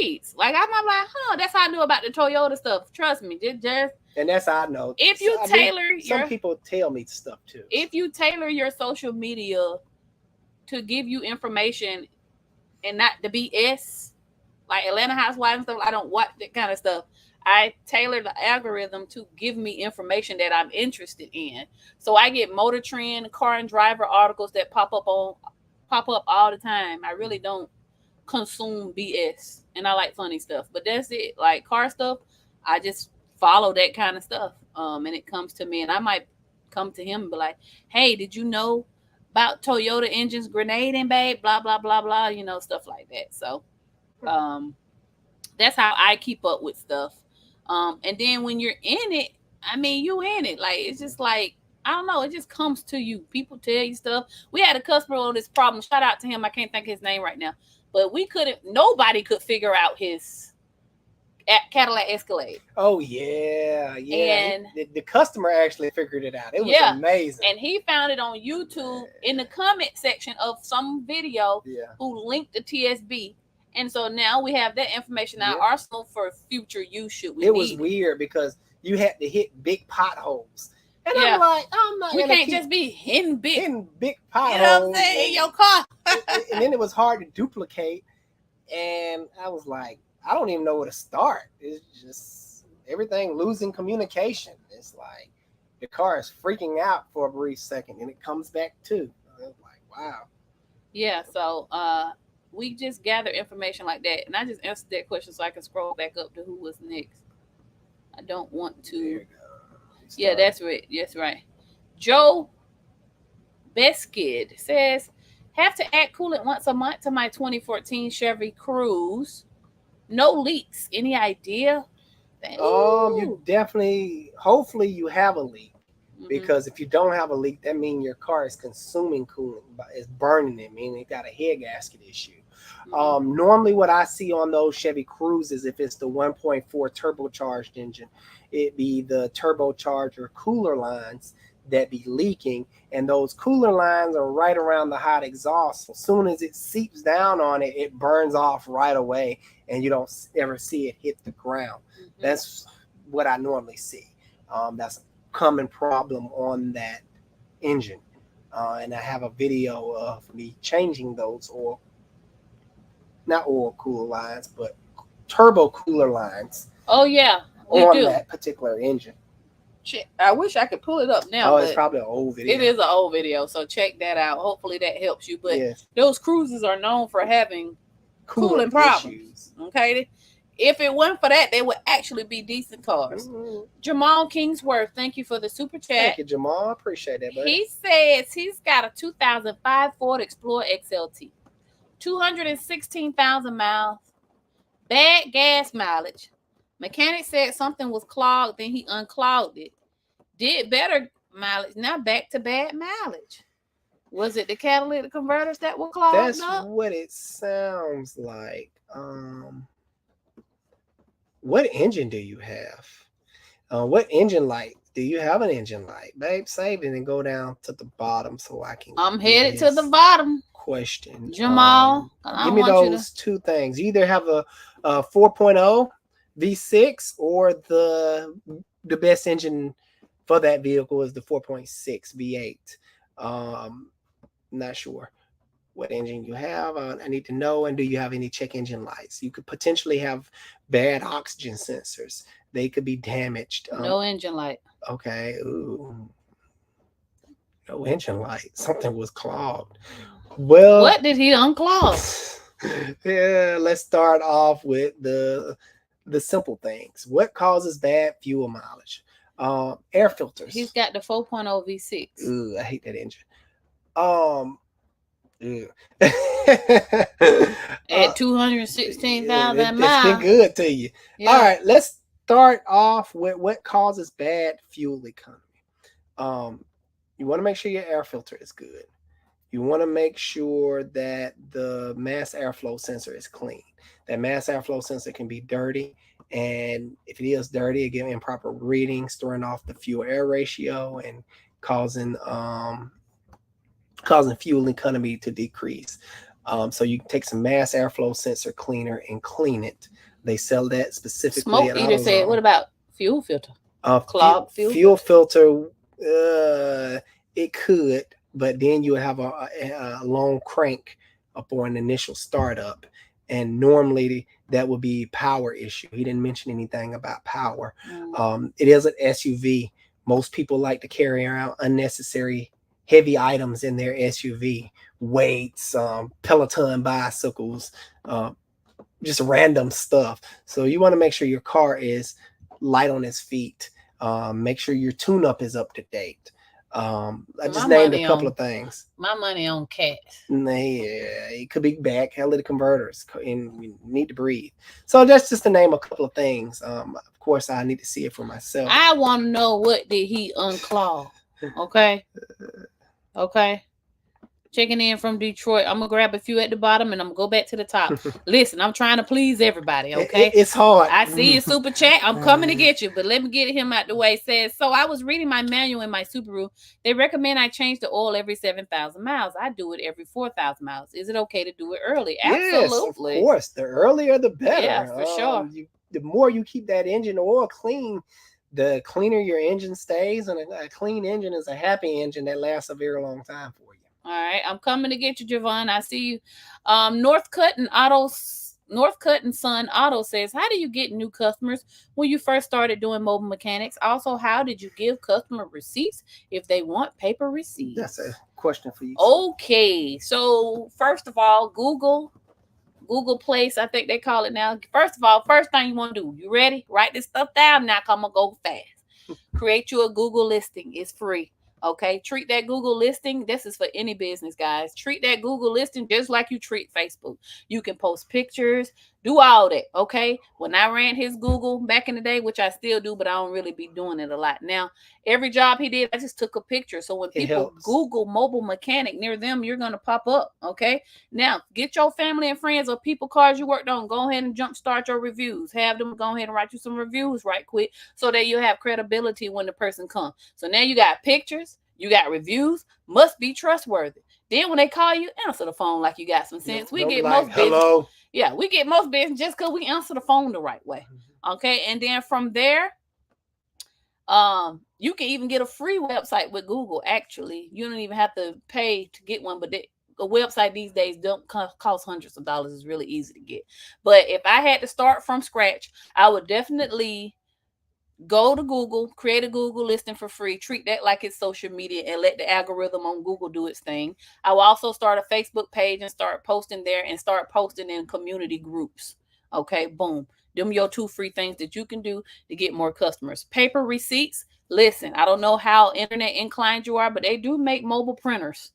read. I'm like, that's how I knew about the Toyota stuff. Trust me, just. And that's how I know. If you some people tell me stuff too. If you tailor your social media to give you information and not the BS, like Atlanta Housewives and stuff, I don't watch that kind of stuff. I tailor the algorithm to give me information that I'm interested in. So I get Motor Trend, car and driver articles that pop up all the time. I really don't consume BS, and I like funny stuff. But that's it. Like car stuff, I just follow that kind of stuff. And it comes to me, and I might come to him and be like, hey, did you know about Toyota engines grenading, babe? Blah, blah, blah, blah, stuff like that. So that's how I keep up with stuff. And then when you're in it, you in it. Like, it's just like, I don't know, it just comes to you. People tell you stuff. We had a customer on this problem. Shout out to him. I can't think of his name right now. But nobody could figure out his Cadillac Escalade. Oh yeah. And the customer actually figured it out. It was amazing. And he found it on YouTube in the comment section of some video who linked the TSB. And so now we have that information in our arsenal for future use. It was weird because you had to hit big potholes. And I'm not. We can't just be hitting big potholes. You know what I'm saying? In your car. And then it was hard to duplicate. And I was like, I don't even know where to start. It's just everything losing communication. It's like the car is freaking out for a brief second and it comes back too. I was like, wow. Yeah, so we just gather information like that. And I just answered that question so I can scroll back up to who was next. I don't want to. There you go. Yeah, that's right. That's right. Joe Beskid says, have to add coolant once a month to my 2014 Chevy Cruze. No leaks. Any idea? You definitely, hopefully you have a leak. Because if you don't have a leak, that means your car is consuming coolant. It's burning it, meaning it got a head gasket issue. Normally what I see on those Chevy Cruzes, if it's the 1.4 turbocharged engine, it be the turbocharger cooler lines that be leaking, and those cooler lines are right around the hot exhaust. As soon as it seeps down on it, it burns off right away, and you don't ever see it hit the ground. That's what I normally see. That's a common problem on that engine. And I have a video of me changing those not oil cooler lines, but turbo cooler lines. Oh, yeah. On that particular engine. I wish I could pull it up now. Oh, it's probably an old video. It is an old video, so check that out. Hopefully that helps you. But those Cruzes are known for having coolant problems. Okay, if it wasn't for that, they would actually be decent cars. Jamal Kingsworth, thank you for the super chat. Thank you, Jamal. I appreciate that, buddy. He says he's got a 2005 Ford Explorer XLT, 216,000 miles, bad gas mileage, Mechanic said something was clogged, then he unclogged it. Did better mileage. Now back to bad mileage. Was it the catalytic converters that were clogged That's up? what it sounds like. What engine do you have? What engine light? Do you have an engine light? Babe, save it and go down to the bottom so I can. I'm headed to the bottom. Question. Jamal, give me those two things. You either have a 4.0 V6 or the best engine for that vehicle is the 4.6 V8. Not sure what engine you have. I need to know. And do you have any check engine lights? You could potentially have bad oxygen sensors. They could be damaged. No engine light. Okay. Ooh. No engine light. Something was clogged. Well, what did he unclog? Yeah, let's start off with the simple things. What causes bad fuel mileage? Air filters. He's got the 4.0 V6. Ooh, I hate that engine. At 216,000 miles. It's been good to you. Yeah. All right, let's start off with what causes bad fuel economy. You want to make sure your air filter is good. You want to make sure that the mass airflow sensor is clean. That mass airflow sensor can be dirty, and if it is dirty, it gives improper readings, throwing off the fuel air ratio and causing fuel economy to decrease. So you can take some mass airflow sensor cleaner and clean it. They sell that specifically. Smoke Eater said, "What about fuel filter? Clogged fuel filter? It could." But then you have a long crank upon initial startup. And normally that would be power issue. He didn't mention anything about power. It is an SUV. Most people like to carry around unnecessary heavy items in their SUV. Weights, Peloton bicycles, just random stuff. So you want to make sure your car is light on its feet. Make sure your tune-up is up to date. I just named a couple of things. My money on cats. Yeah, it could be back catalytic converters, and you need to breathe. So that's just to name a couple of things. Of course, I need to see it for myself. I want to know, what did he unclog? Okay. Okay. Checking in from Detroit. I'm gonna grab a few at the bottom and I'm gonna go back to the top. Listen, I'm trying to please everybody. Okay, it's hard. I see your super chat. I'm coming to get you, but let me get him out the way. It says, so I was reading my manual in my Subaru. They recommend I change the oil every 7,000 miles. I do it every 4,000 miles. Is it okay to do it early? Absolutely. Yes, of course. The earlier, the better. Yeah, for sure. The more you keep that engine oil clean, the cleaner your engine stays. And a clean engine is a happy engine that lasts a very long time for you. All right, I'm coming to get you, Javon. I see you. Northcutt and Son Auto says, how do you get new customers when you first started doing mobile mechanics? Also, how did you give customer receipts if they want paper receipts? That's a question for you. Okay, so first of all, Google Place, I think they call it now. First of all, first thing you want to do, you ready? Write this stuff down. Now I'm gonna go fast. Create you a Google listing. It's free. Okay, treat that Google listing. This is for any business, guys. Treat that Google listing just like you treat Facebook. You can post pictures, do all that. Okay, when I ran his Google back in the day, which I still do, but I don't really be doing it a lot now. Every job he did, I just took a picture. So when people Google mobile mechanic near them, you're gonna pop up. Okay, now get your family and friends or people cars you worked on. Go ahead and jumpstart your reviews. Have them go ahead and write you some reviews right quick so that you have credibility when the person comes. So now you got pictures. You got reviews, must be trustworthy. Then when they call you, answer the phone like you got some sense. We get most business. Hello. Yeah, we get most business just because we answer the phone the right way. Okay, and then from there, you can even get a free website with Google. Actually, you don't even have to pay to get one, but a website these days don't cost hundreds of dollars. It's really easy to get. But if I had to start from scratch, I would definitely go to Google, create a Google listing for free, treat that like it's social media, and let the algorithm on Google do its thing. I will also start a Facebook page and start posting there and start posting in community groups. Okay, boom. Them your 2 free things that you can do to get more customers. Paper receipts. Listen, I don't know how internet inclined you are, but they do make mobile printers.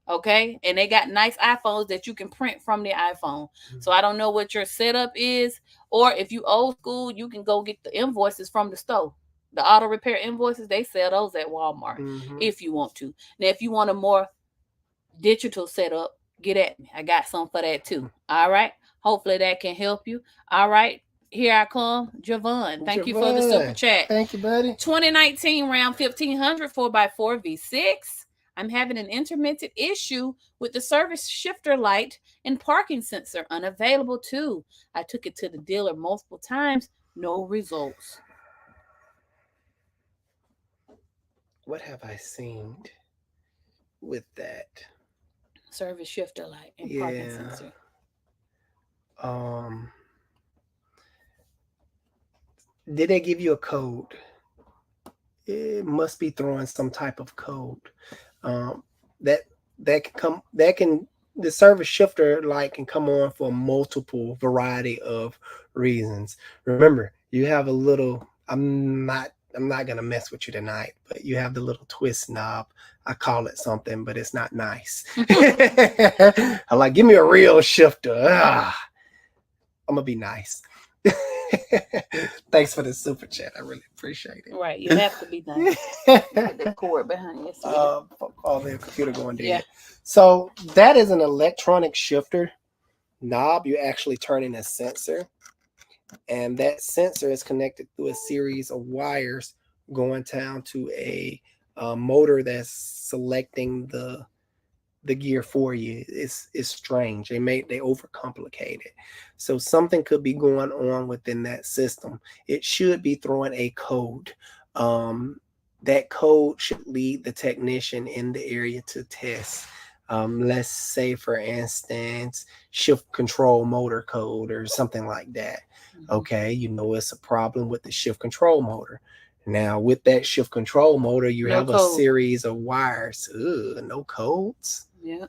Okay, and they got nice iPhones that you can print from the iPhone. So I don't know what your setup is, or if you old school, you can go get the invoices from the store. The auto repair invoices, they sell those at Walmart if you want to. Now, if you want a more digital setup, get at me. I got some for that too. All right. Hopefully that can help you. All right. Here I come, Javon. Thank you for the super chat. Thank you, buddy. 2019 Ram 1500 4x4 V6. I'm having an intermittent issue with the service shifter light and parking sensor unavailable too. I took it to the dealer multiple times, no results. What have I seen with that? Service shifter light and parking sensor. Did they give you a code? It must be throwing some type of code. The service shifter light can come on for multiple variety of reasons. Remember, you have a little. I'm not gonna mess with you tonight, but you have the little twist knob. I call it something, but it's not nice. I like, give me a real shifter. I'm gonna be nice. Thanks for the super chat. I really appreciate it. Right, you have to be nice. The cord behind you. Oh, the computer going dead. Yeah. So that is an electronic shifter knob. You're actually turning a sensor, and that sensor is connected through a series of wires going down to a motor that's selecting the gear for you. It's strange. They overcomplicate it. So something could be going on within that system. It should be throwing a code. That code should lead the technician in the area to test. Let's say, for instance, shift control motor code or something like that. Okay, it's a problem with the shift control motor. Now, with that shift control motor, you have a series of wires. No codes? Yeah.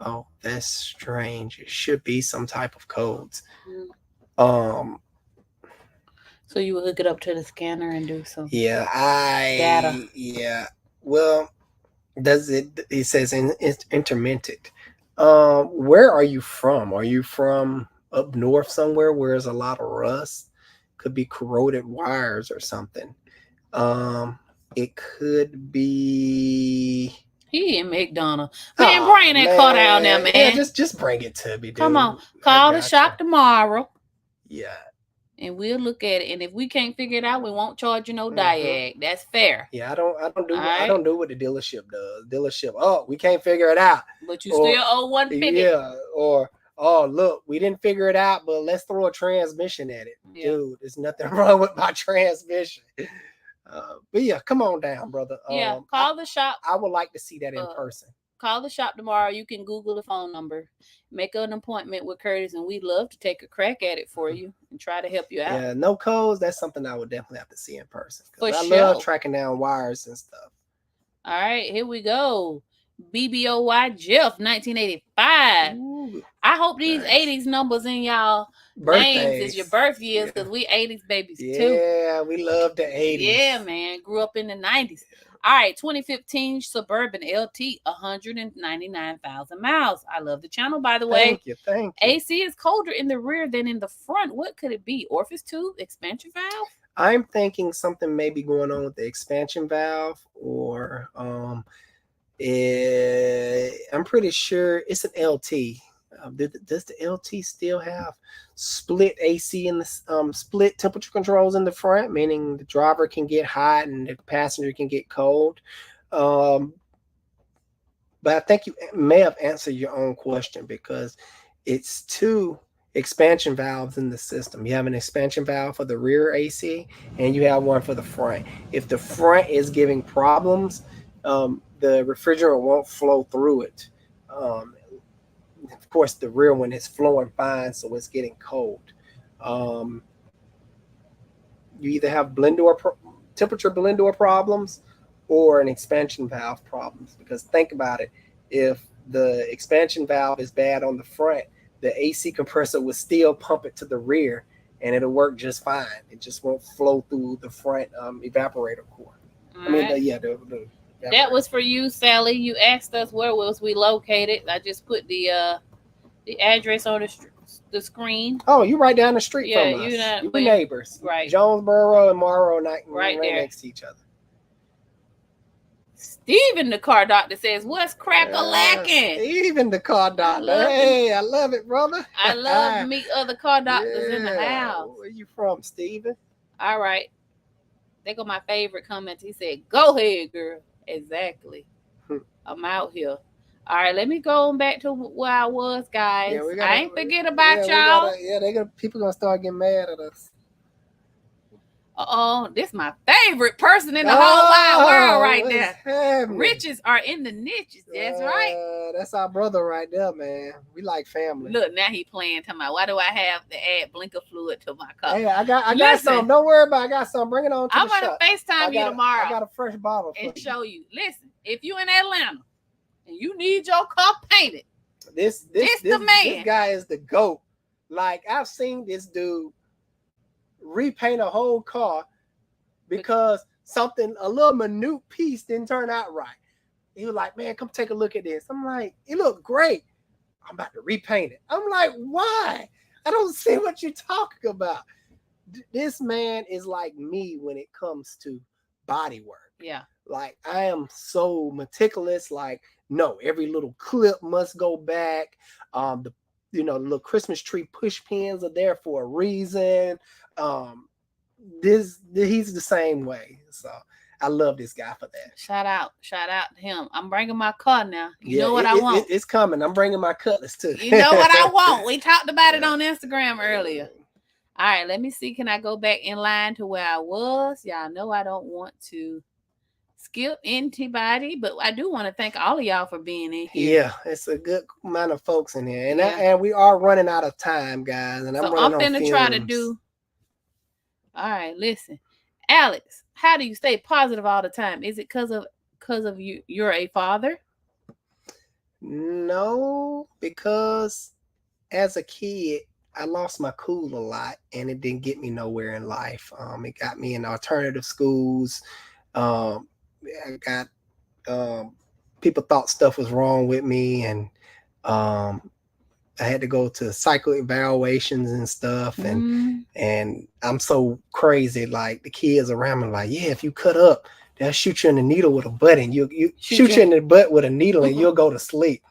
Oh, that's strange. It should be some type of codes. So you would hook it up to the scanner and do some data. Yeah. Well, it says it's intermittent. Where are you from? Are you from up north somewhere where there's a lot of rust? Could be corroded wires or something. It could be. He in McDonald. Man, bring that car down there, man. Yeah, just bring it to me, dude. Come on. Call the shop tomorrow. Yeah. And we'll look at it. And if we can't figure it out, we won't charge you no diag. That's fair. Yeah, I don't do what the dealership does. Dealership, we can't figure it out. But you still owe $150. Yeah, or look, we didn't figure it out, but let's throw a transmission at it. Yeah. Dude, there's nothing wrong with my transmission. But yeah, come on down, brother. Yeah, call the shop. I would like to see that in person. Call the shop tomorrow. You can Google the phone number. Make an appointment with Curtis, and we'd love to take a crack at it for you and try to help you out. Yeah, no codes. That's something I would definitely have to see in person. For I sure. love tracking down wires and stuff. All right, here we go. BBOY Jeff, 1985. Ooh, I hope these 80s numbers in y'all names is your birth years, because we 80s babies too. Yeah, we love the 80s. Yeah, man. Grew up in the 90s. All right, 2015 Suburban LT, 199,000 miles. I love the channel, by the way. Thank you. AC is colder in the rear than in the front. What could it be? Orifice tube, expansion valve? I'm thinking something may be going on with the expansion valve, or I'm pretty sure it's an LT. Does the LT still have split AC in the split temperature controls in the front, meaning the driver can get hot and the passenger can get cold? But I think you may have answered your own question, because it's two expansion valves in the system. You have an expansion valve for the rear AC and you have one for the front. If the front is giving problems, the refrigerant won't flow through it. Of course, the rear one is flowing fine, so it's getting cold. You either have temperature blend door problems or an expansion valve problems. Because think about it, if the expansion valve is bad on the front, the AC compressor will still pump it to the rear, and it'll work just fine. It just won't flow through the front evaporator core. The That was for you, Sally. You asked us where was we located. I just put the address on the screen. Oh, you right down the street from us. We neighbors. Right. Jonesboro and Morrow right there next to each other. Steven, the car doctor, says, "What's crack-a-lacking?" Steven, the car doctor. I love it, brother. I love to meet other car doctors in the house. Where you from, Steven? All right. There go my favorite comment. He said, "Go ahead, girl." Exactly. I'm out here. All right, let me go back to where I was, guys. I ain't forget about y'all. People gonna start getting mad at us. This is my favorite person in the whole wide world right there. Riches are in the niches. That's right. That's our brother right there, man. We like family. Look, now he playing. Talking about, why do I have to add blinker fluid to my car? Hey, I got some. Don't worry about it. I got some. Bring it on to I'm the shop. going to FaceTime you tomorrow. I got a fresh bottle and show you. Listen, if you in Atlanta and you need your car painted, this the man. This guy is the GOAT. Like, I've seen this dude repaint a whole car because a little minute piece didn't turn out right. He was like, "Man, come take a look at this." I'm like, "It looked great. I'm about to repaint it." I'm like, "Why? I don't see what you're talking about." This man is like me when it comes to body work. Yeah. Like, I am so meticulous. Like, no, every little clip must go back. The little Christmas tree push pins are there for a reason. He's the same way. So I love this guy for that. Shout out to him. I'm bringing my car now. You know what I want. It's coming. I'm bringing my cutlass too. You know what I want. We talked about it on Instagram earlier. All right, let me see. Can I go back in line to where I was? Y'all know I don't want to skip anybody, but I do want to thank all of y'all for being in here. Yeah, it's a good amount of folks in here, and we are running out of time, guys. And I'm going to try to do. All right, listen, Alex, how do you stay positive all the time? Is it because of you're a father? No, because as a kid, I lost my cool a lot, and it didn't get me nowhere in life. It got me in alternative schools. I got people thought stuff was wrong with me, and I had to go to psycho evaluations and stuff, and I'm so crazy. Like, the kids around me, like, yeah, if you cut up, they'll shoot you in the needle with a butt, and you shoot you in the butt with a needle, and you'll go to sleep.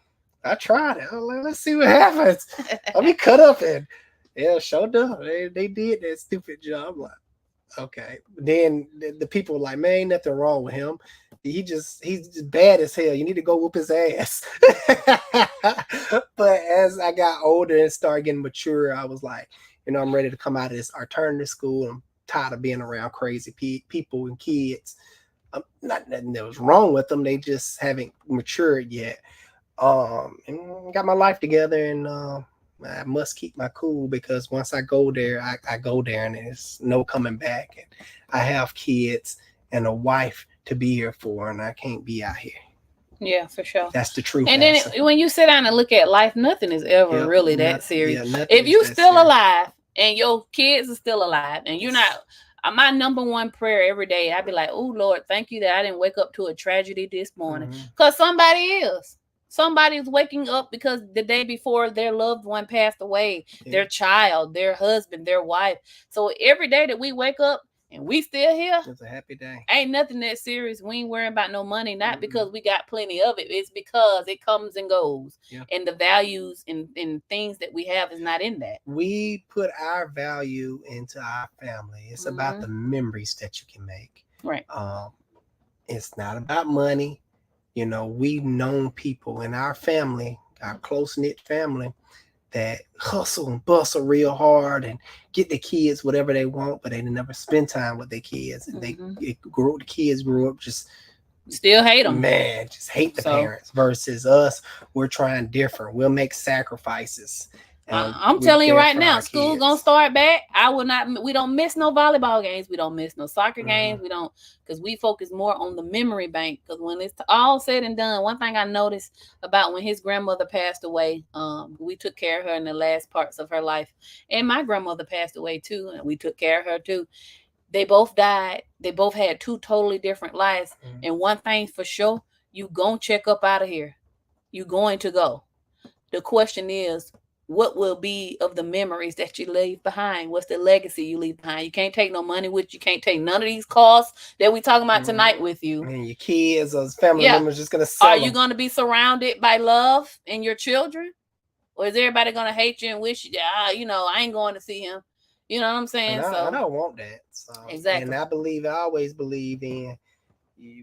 I tried it. I'm like, let's see what happens. Let me cut up, and showed up. They did that stupid job. I'm like, okay. Then the people were like, "Man, ain't nothing wrong with him. He's just bad as hell. You need to go whoop his ass." But as I got older and started getting mature, I was like, I'm ready to come out of this alternative school. I'm tired of being around crazy people and kids. Not nothing that was wrong with them. They just haven't matured yet. And got my life together, and I must keep my cool, because once I go there, I go there, and there's no coming back. And I have kids and a wife to be here for, and I can't be out here. Yeah, for sure. That's the truth. And then when you sit down and look at life, nothing is ever really that serious. If you still alive and your kids are still alive, and you're not, my number one prayer every day, I'd be like, "Oh Lord, thank you that I didn't wake up to a tragedy this morning," because somebody is. Somebody's waking up because the day before their loved one passed away, their child, their husband, their wife. So every day that we wake up and we still here, it's a happy day. Ain't nothing that serious. We ain't worrying about no money, not because we got plenty of it. It's because it comes and goes. Yeah. And the values and things that we have is not in that. We put our value into our family. It's about the memories that you can make. Right. It's not about money. We've known people in our family, our close-knit family, that hustle and bustle real hard and get the kids whatever they want, but they never spend time with their kids. And the kids grew up just still hate them. Man, just hate the parents. Versus us, we're trying different. We'll make sacrifices. I'm telling you right now, school gonna start back. We don't miss no volleyball games. We don't miss no soccer games. We don't, because we focus more on the memory bank. Because when it's all said and done, one thing I noticed about when his grandmother passed away, we took care of her in the last parts of her life. And my grandmother passed away too, and we took care of her too. They both died. They both had two totally different lives. Mm-hmm. And one thing for sure, you gonna check up out of here. You going to go. The question is, what will be of the memories that you leave behind? What's the legacy you leave behind? You can't take no money with you. Can't take none of these costs that we talking about tonight with you. And your kids or family members just gonna sell Are you them. gonna be surrounded by love and your children, or is everybody gonna hate you and wish you? I ain't going to see him. You know what I'm saying? And I don't want that. So, exactly. And I always believe in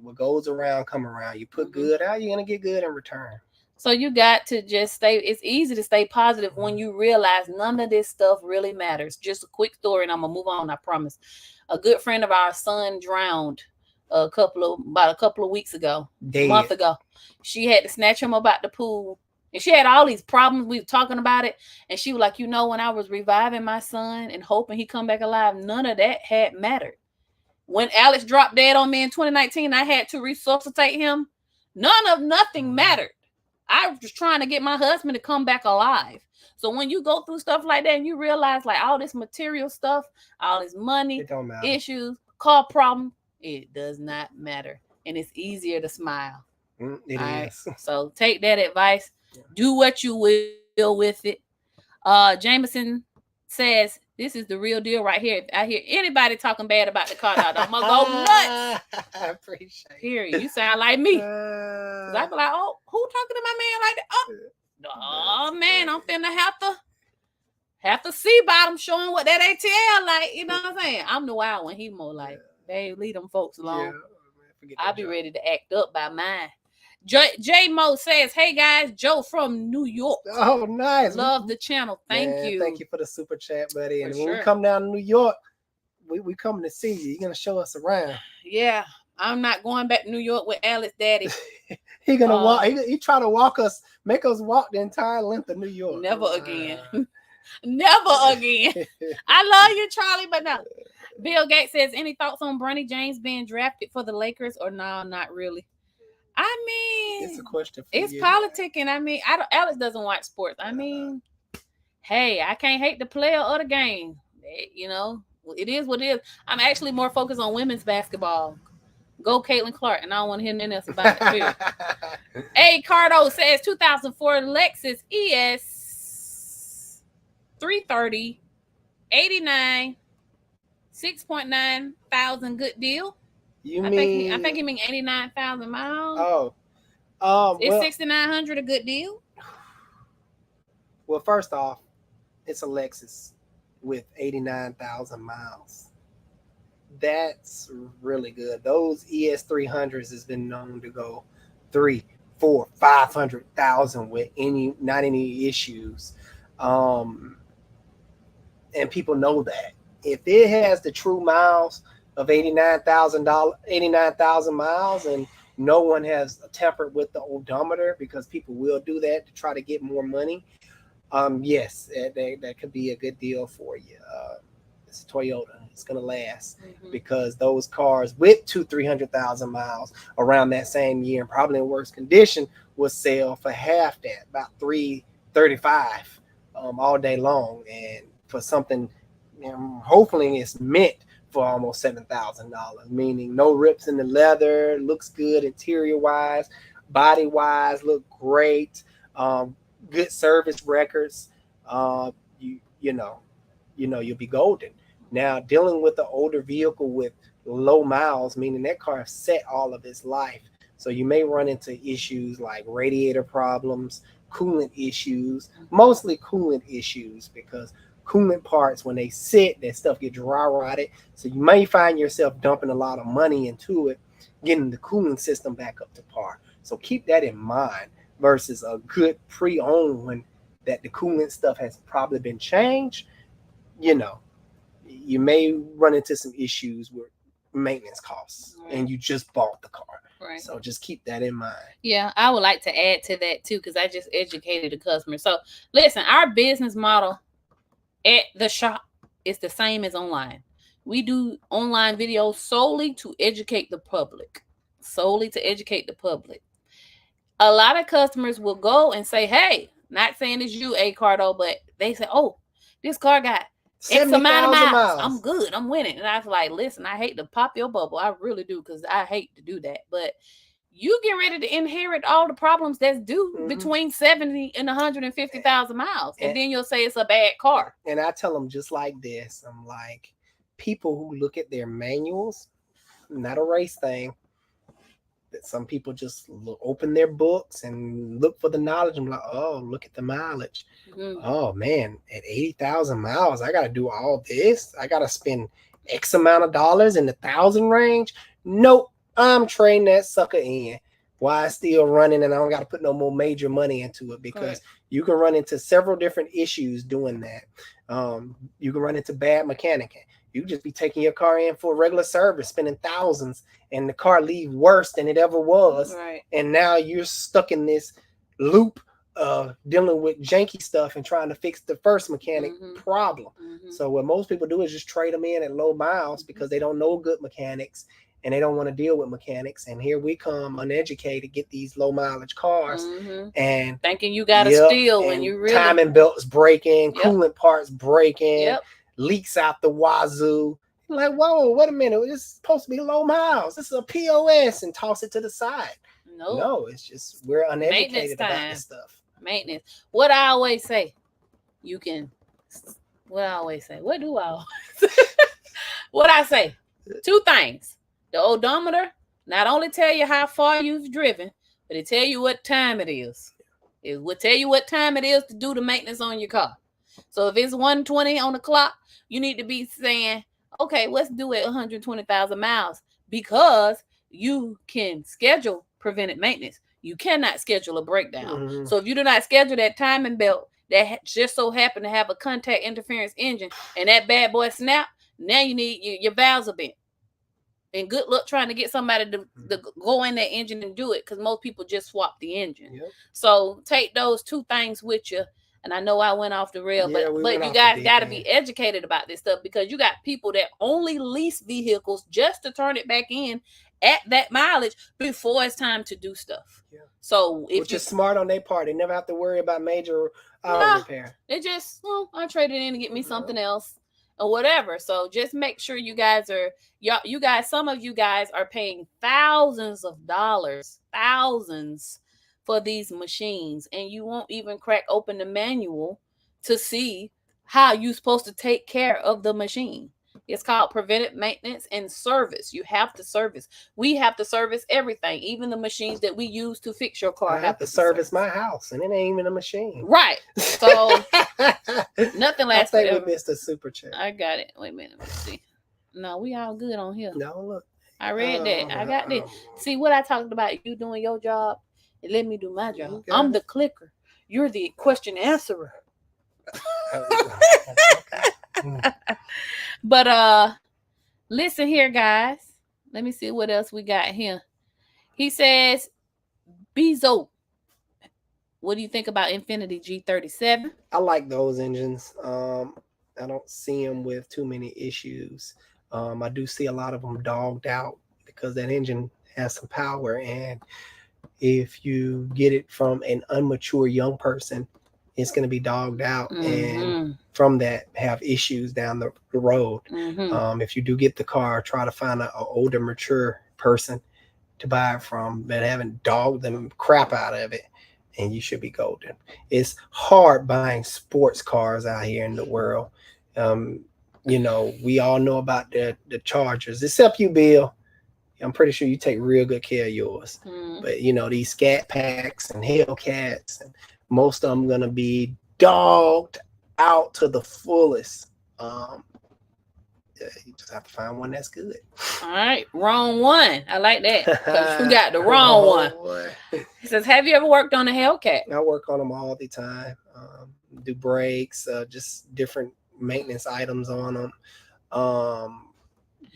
what goes around come around. You put good out, you're gonna get good in return. So you got to just stay. It's easy to stay positive when you realize none of this stuff really matters. Just a quick story, and I'm gonna move on. I promise. A good friend of our son drowned about a couple of weeks ago, a month ago. She had to snatch him up out the pool, and she had all these problems. We were talking about it, and she was like, when I was reviving my son and hoping he come back alive, none of that had mattered. When Alex dropped dead on me in 2019, I had to resuscitate him. Nothing mattered. I was just trying to get my husband to come back alive. So when you go through stuff like that and you realize like all this material stuff, all this money, issues, car problem, it does not matter. And it's easier to smile. It is. So take that advice. Do what you will with it. Jameson says, this is the real deal right here. If I hear anybody talking bad about the car, I'm gonna go nuts. I appreciate it. Period. You sound like me. Cause I be like, oh, who talking to my man like that? Oh man, I'm finna have to see bottom showing what that ATL like. You know what I'm saying? I'm the wild one. He more like, babe, leave them folks alone. I'll be ready to act up by mine. J Mo says, hey guys, Joe from New York. Oh, nice. Love the channel. Thank you. Thank you for the super chat, buddy. And when we come down to New York, we coming to see you. You're gonna show us around. Yeah. I'm not going back to New York with Alex Daddy. He gonna walk. He try to make us walk the entire length of New York. Never again. Never again. I love you, Charlie, but no. Bill Gates says, any thoughts on Bronny James being drafted for the Lakers? Or no, not really. I mean, it's a question for it's politicking. I mean, Alex doesn't watch sports. I mean, hey, I can't hate the player or the game. It is what it is. I'm actually more focused on women's basketball. Go Caitlin Clark, and I don't want to hear nothing else about it. Hey, Cardo says 2004 Lexus ES 330 89 6.9 thousand. Good deal. I think he mean 89,000 miles. Is 6,900 a good deal? Well, first off, it's a Lexus with 89,000 miles. That's really good. Those ES 300s has been known to go 3, 4, 500,000 with not any issues, and people know that. If it has the true miles of 89,000 miles, and no one has tampered with the odometer, because people will do that to try to get more money. Yes, that could be a good deal for you. It's a Toyota. It's gonna last because those cars with 200,000-300,000 miles around that same year and probably in worse condition will sell for half that, about $335 all day long, and for something, hopefully it's mint for almost $7,000, meaning no rips in the leather, looks good interior wise, body wise, look great, good service records. You'll be golden. Now, dealing with the older vehicle with low miles, meaning that car has set all of its life, so you may run into issues like radiator problems, coolant issues, mostly coolant issues, because coolant parts, when they sit, that stuff get dry rotted. So you may find yourself dumping a lot of money into it, getting the cooling system back up to par. So keep that in mind versus a good pre-owned one that the coolant stuff has probably been changed. You may run into some issues with maintenance costs, and you just bought the car. Right. So just keep that in mind. Yeah, I would like to add to that too, because I just educated the customer. So listen, our business model at the shop is the same as online. We do online videos solely to educate the public. A lot of customers will go and say, hey, not saying it's you, Cardo, but they say, oh, this car got X amount of 70,000 miles. I'm good. I'm winning. And I was like, listen, I hate to pop your bubble. I really do, because I hate to do that. But you get ready to inherit all the problems that's due between 70 and 150,000 miles. And then you'll say it's a bad car. And I tell them just like this. I'm like, people who look at their manuals, not a race thing, that some people just open their books and look for the knowledge. I'm like, oh, look at the mileage. Oh man, at 80,000 miles, I got to do all this. I got to spend X amount of dollars in the 1,000 range. Nope, I'm trading that sucker in. Why it's still running, and I don't got to put no more major money into it, because you can run into several different issues doing that. You can run into bad mechanicing. You just be taking your car in for a regular service, spending thousands, and the car leave worse than it ever was. Right. And now you're stuck in this loop of dealing with janky stuff and trying to fix the first mechanic problem. So what most people do is just trade them in at low miles because they don't know good mechanics and they don't want to deal with mechanics. And here we come uneducated, get these low mileage cars and thinking you got to steal when you really timing belts breaking, coolant parts breaking, leaks out the wazoo. Like, whoa, wait a minute. It's supposed to be low miles. This is a POS, and toss it to the side. No, it's just we're uneducated about this stuff. Maintenance. What I always say, you can. What I always say. What do I always say? What I say? Two things. The odometer not only tell you how far you've driven, but it tell you what time it is. It will tell you what time it is to do the maintenance on your car. So if it's 1:20 on the clock, you need to be saying, okay, let's do it 120,000 miles, because you can schedule preventive maintenance. You cannot schedule a breakdown. So if you do not schedule that timing belt that just so happen to have a contact interference engine and that bad boy snap, now you need your valves are bent. And good luck trying to get somebody to go in that engine and do it, because most people just swap the engine. So take those two things with you. And I know I went off the rail, but you guys got to be educated about this stuff, because you got people that only lease vehicles just to turn it back in at that mileage before it's time to do stuff. So which is smart on their part. They never have to worry about major repair. They just, I traded in to get me something else or whatever. So just make sure you guys are, you guys, some of you guys are paying thousands of dollars, for these machines, and you won't even crack open the manual to see how you're supposed to take care of the machine. It's called preventive maintenance and service. You have to service. We have to service everything, even the machines that we use to fix your car. I have to service my house, and it ain't even a machine. Right. So nothing lasts forever. I think we missed a super chat. I got it. Wait a minute. Let's see. No, we all good on here. No, look. I read that. I got this. See what I talked about? You doing your job and let me do my job. Okay. I'm the clicker. You're the question answerer. But listen here, guys. Let me see what else we got here. He says, Bezo, what do you think about Infiniti G37? I like those engines. I don't see them with too many issues. I do see a lot of them dogged out because that engine has some power, and if you get it from an immature young person, it's going to be dogged out, and from that have issues down the road. If you do get the car, try to find an older, mature person to buy it from that haven't dogged the crap out of it, and you should be golden. It's hard buying sports cars out here in the world. You know, we all know about the Chargers, except you, Bill. I'm pretty sure you take real good care of yours. But, you know, these Scat Packs and Hellcats, and most of them going to be dogged out to the fullest. You just have to find one that's good. All right. Wrong one. I like that. Because you got the wrong one. He says, have you ever worked on a Hellcat? I work on them all the time. Do brakes, just different maintenance items on them.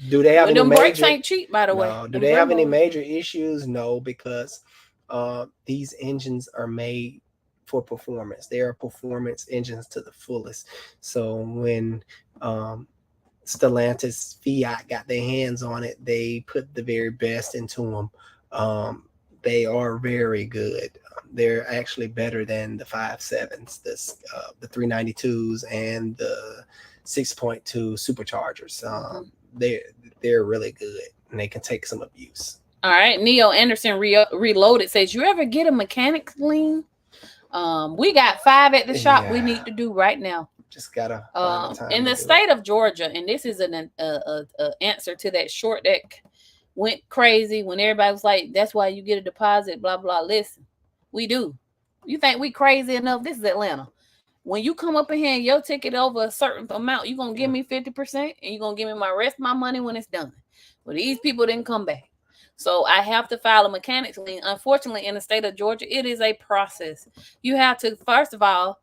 Do they have any them major... brakes ain't cheap, by the way. Do they have any major issues? No, because these engines are made for performance. They are performance engines to the fullest. So when Stellantis, Fiat got their hands on it, they put the very best into them. They are very good. They're actually better than the 5.7s, the 392s, and the 6.2 superchargers. They're really good, and they can take some abuse. All right, Neo Anderson Reloaded says, you ever get a mechanics lien? We got 5 at the shop we need to do right now. Just gotta find the time in the state of Georgia, and this is an answer to that short that went crazy when everybody was like, that's why you get a deposit, blah blah. Listen, we do. You think we crazy enough? This is Atlanta. When you come up in here and your ticket over a certain amount, you're gonna give me 50%, and you're gonna give me my rest of my money when it's done. But these people didn't come back. So I have to file a mechanics lien. Unfortunately, in the state of Georgia, it is a process. You have to, first of all,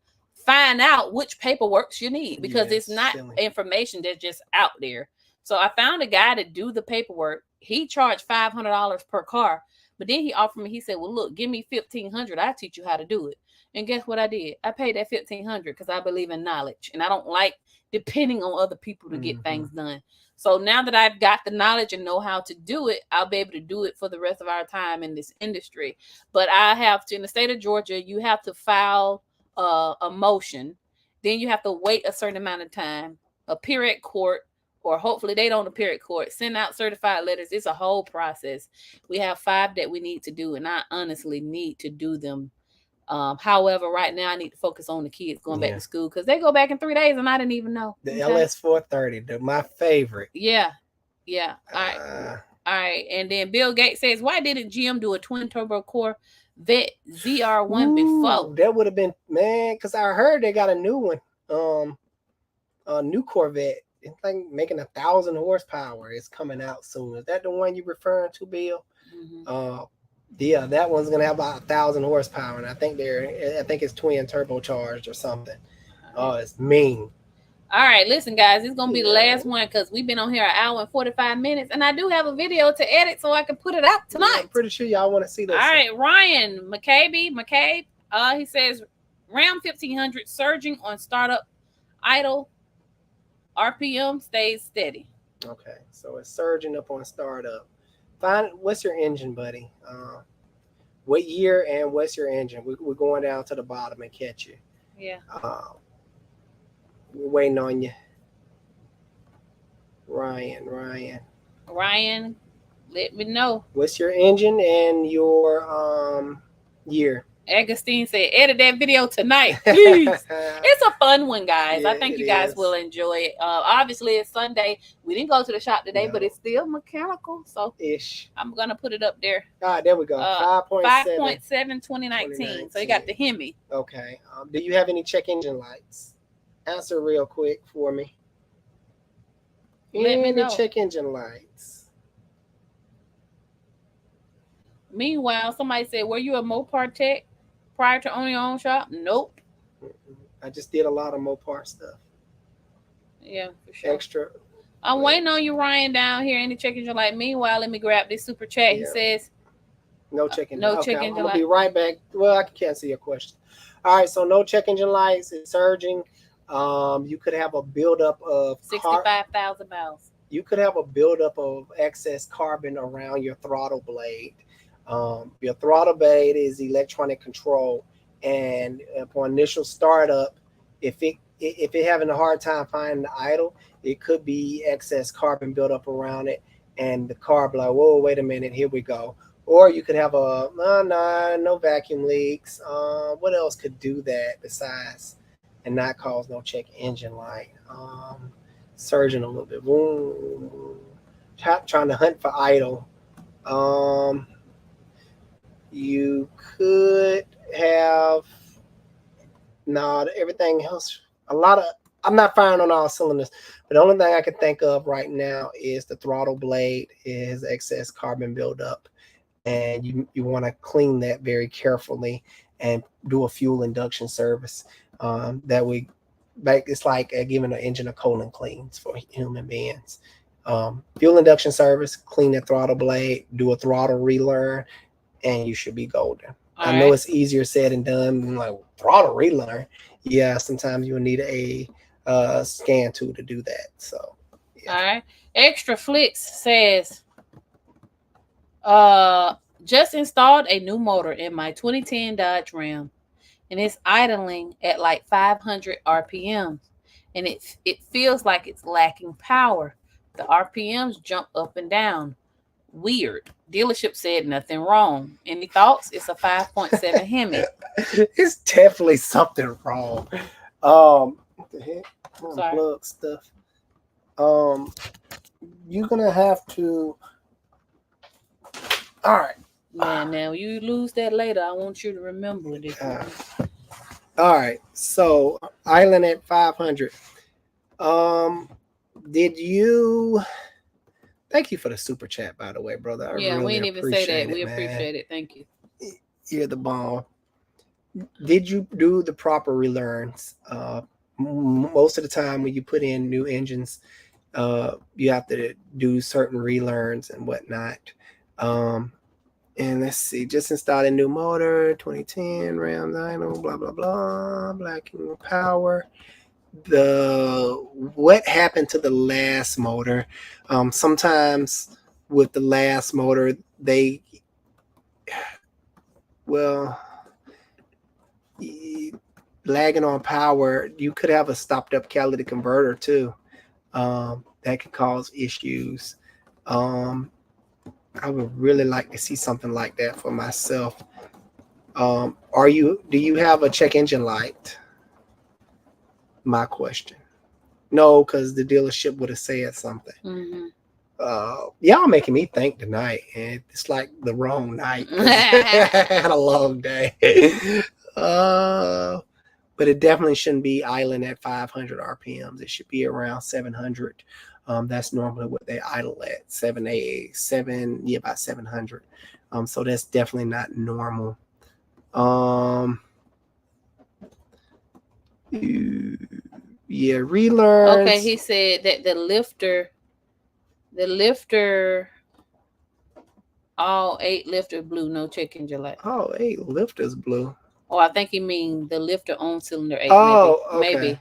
find out which paperwork you need, because it's not information that's just out there. So I found a guy to do the paperwork. He charged $500 per car, but then he offered me, he said, well, look, give me $1,500. I'll teach you how to do it. And guess what I did? I paid that $1,500 because I believe in knowledge, and I don't like depending on other people to get things done. So now that I've got the knowledge and know how to do it, I'll be able to do it for the rest of our time in this industry. But I have to, in the state of Georgia, you have to file a motion. Then you have to wait a certain amount of time, appear at court, or hopefully they don't appear at court, send out certified letters. It's a whole process. We have 5 that we need to do, and I honestly need to do them. However, right now I need to focus on the kids going back to school, because they go back in 3 days and I didn't even know. The LS430, my favorite. Yeah. All right. And then Bill Gates says, why didn't GM do a twin turbo Corvette ZR1 before? That would have been, man, because I heard they got a new one, a new Corvette. It's like making 1,000 horsepower. It's coming out soon. Is that the one you're referring to, Bill? Yeah, that one's gonna have about 1,000 horsepower, and I think it's twin turbocharged or something. Oh, it's mean. All right, listen, guys, it's gonna be the last one because we've been on here 1 hour and 45 minutes, and I do have a video to edit so I can put it out tonight. Yeah, I'm pretty sure y'all want to see this. All right, Ryan McCabe, he says Ram 1500 surging on startup, idle, RPM stays steady. Okay, so it's surging up on startup. Find what's your engine, buddy? What year and what's your engine? We're going down to the bottom and catch you. Yeah. We're waiting on you, Ryan. Let me know. What's your engine and your year? Agustine said, edit that video tonight, please. It's a fun one, guys. Yeah, I think you guys will enjoy it. Obviously, it's Sunday. We didn't go to the shop today, but it's still mechanical. So I'm going to put it up there. All right, there we go. 5.7 2019. So you got the Hemi. Okay. Do you have any check engine lights? Answer real quick for me. Let me know. Check engine lights. Meanwhile, somebody said, were you a Mopar tech prior to owning your own shop? Nope. I just did a lot of Mopar stuff. Yeah, for sure. Extra. I'm waiting on you, Ryan, down here. Any check engine light? Meanwhile, let me grab this super chat. He says, no check engine. No check engine light. I'm going to be right back. Well, I can't see your question. All right, so no check engine lights. It's surging. You could have a buildup of 65,000 miles. You could have a buildup of excess carbon around your throttle blade. Your throttle blade is electronic control, and upon initial startup, if it having a hard time finding the idle, it could be excess carbon buildup around it, and the car be like, whoa, wait a minute, here we go. Or you could have no vacuum leaks. What else could do that besides and not cause no check engine light? Surging a little bit. Boom. Trying to hunt for idle. You could have everything else. I'm not firing on all cylinders, but the only thing I can think of right now is the throttle blade is excess carbon buildup, and you want to clean that very carefully and do a fuel induction service. It's like giving an engine a colon cleans for human beings. Fuel induction service, clean the throttle blade, do a throttle relearn, and you should be golden. I know it's easier said than done. I'm like, throttle relearn. Yeah, sometimes you will need a scan tool to do that. So, yeah. All right. Extra Flicks says, just installed a new motor in my 2010 Dodge Ram, and it's idling at like 500 RPMs. and it feels like it's lacking power. The RPMs jump up and down. Weird. Dealership said nothing wrong. Any thoughts? It's a 5.7 Hemi. It's definitely something wrong. What the heck? Sorry. Unplug stuff. You're gonna have to. All right. Now you lose that later. I want you to remember it. All right. So Island at 500. Did you? Thank you for the super chat, by the way, brother. I Yeah, really we didn't even say appreciate that. it, We man. appreciate it. Thank you. You're the bomb. Did you do the proper relearns? Most of the time when you put in new engines, you have to do certain relearns and whatnot. And let's see, just installed a new motor, 2010 Ram dyno, blah blah blah, blacking power. What happened to the last motor? Sometimes with the last motor, lagging on power, you could have a stopped up catalytic converter too. That could cause issues. I would really like to see something like that for myself. Do you have a check engine light? My question. No, because the dealership would have said something. Mm-hmm. Y'all making me think tonight, and it's like the wrong night. I had a long day. But it definitely shouldn't be idling at 500 RPMs. It should be around 700. That's normally what they idle at, about 700. So that's definitely not normal. Yeah, relearns. Okay, he said that the lifter, all 8 lifters blue, no check engine light. Oh, 8 lifters blue. Oh, I think he mean the lifter on cylinder 8. Oh, maybe.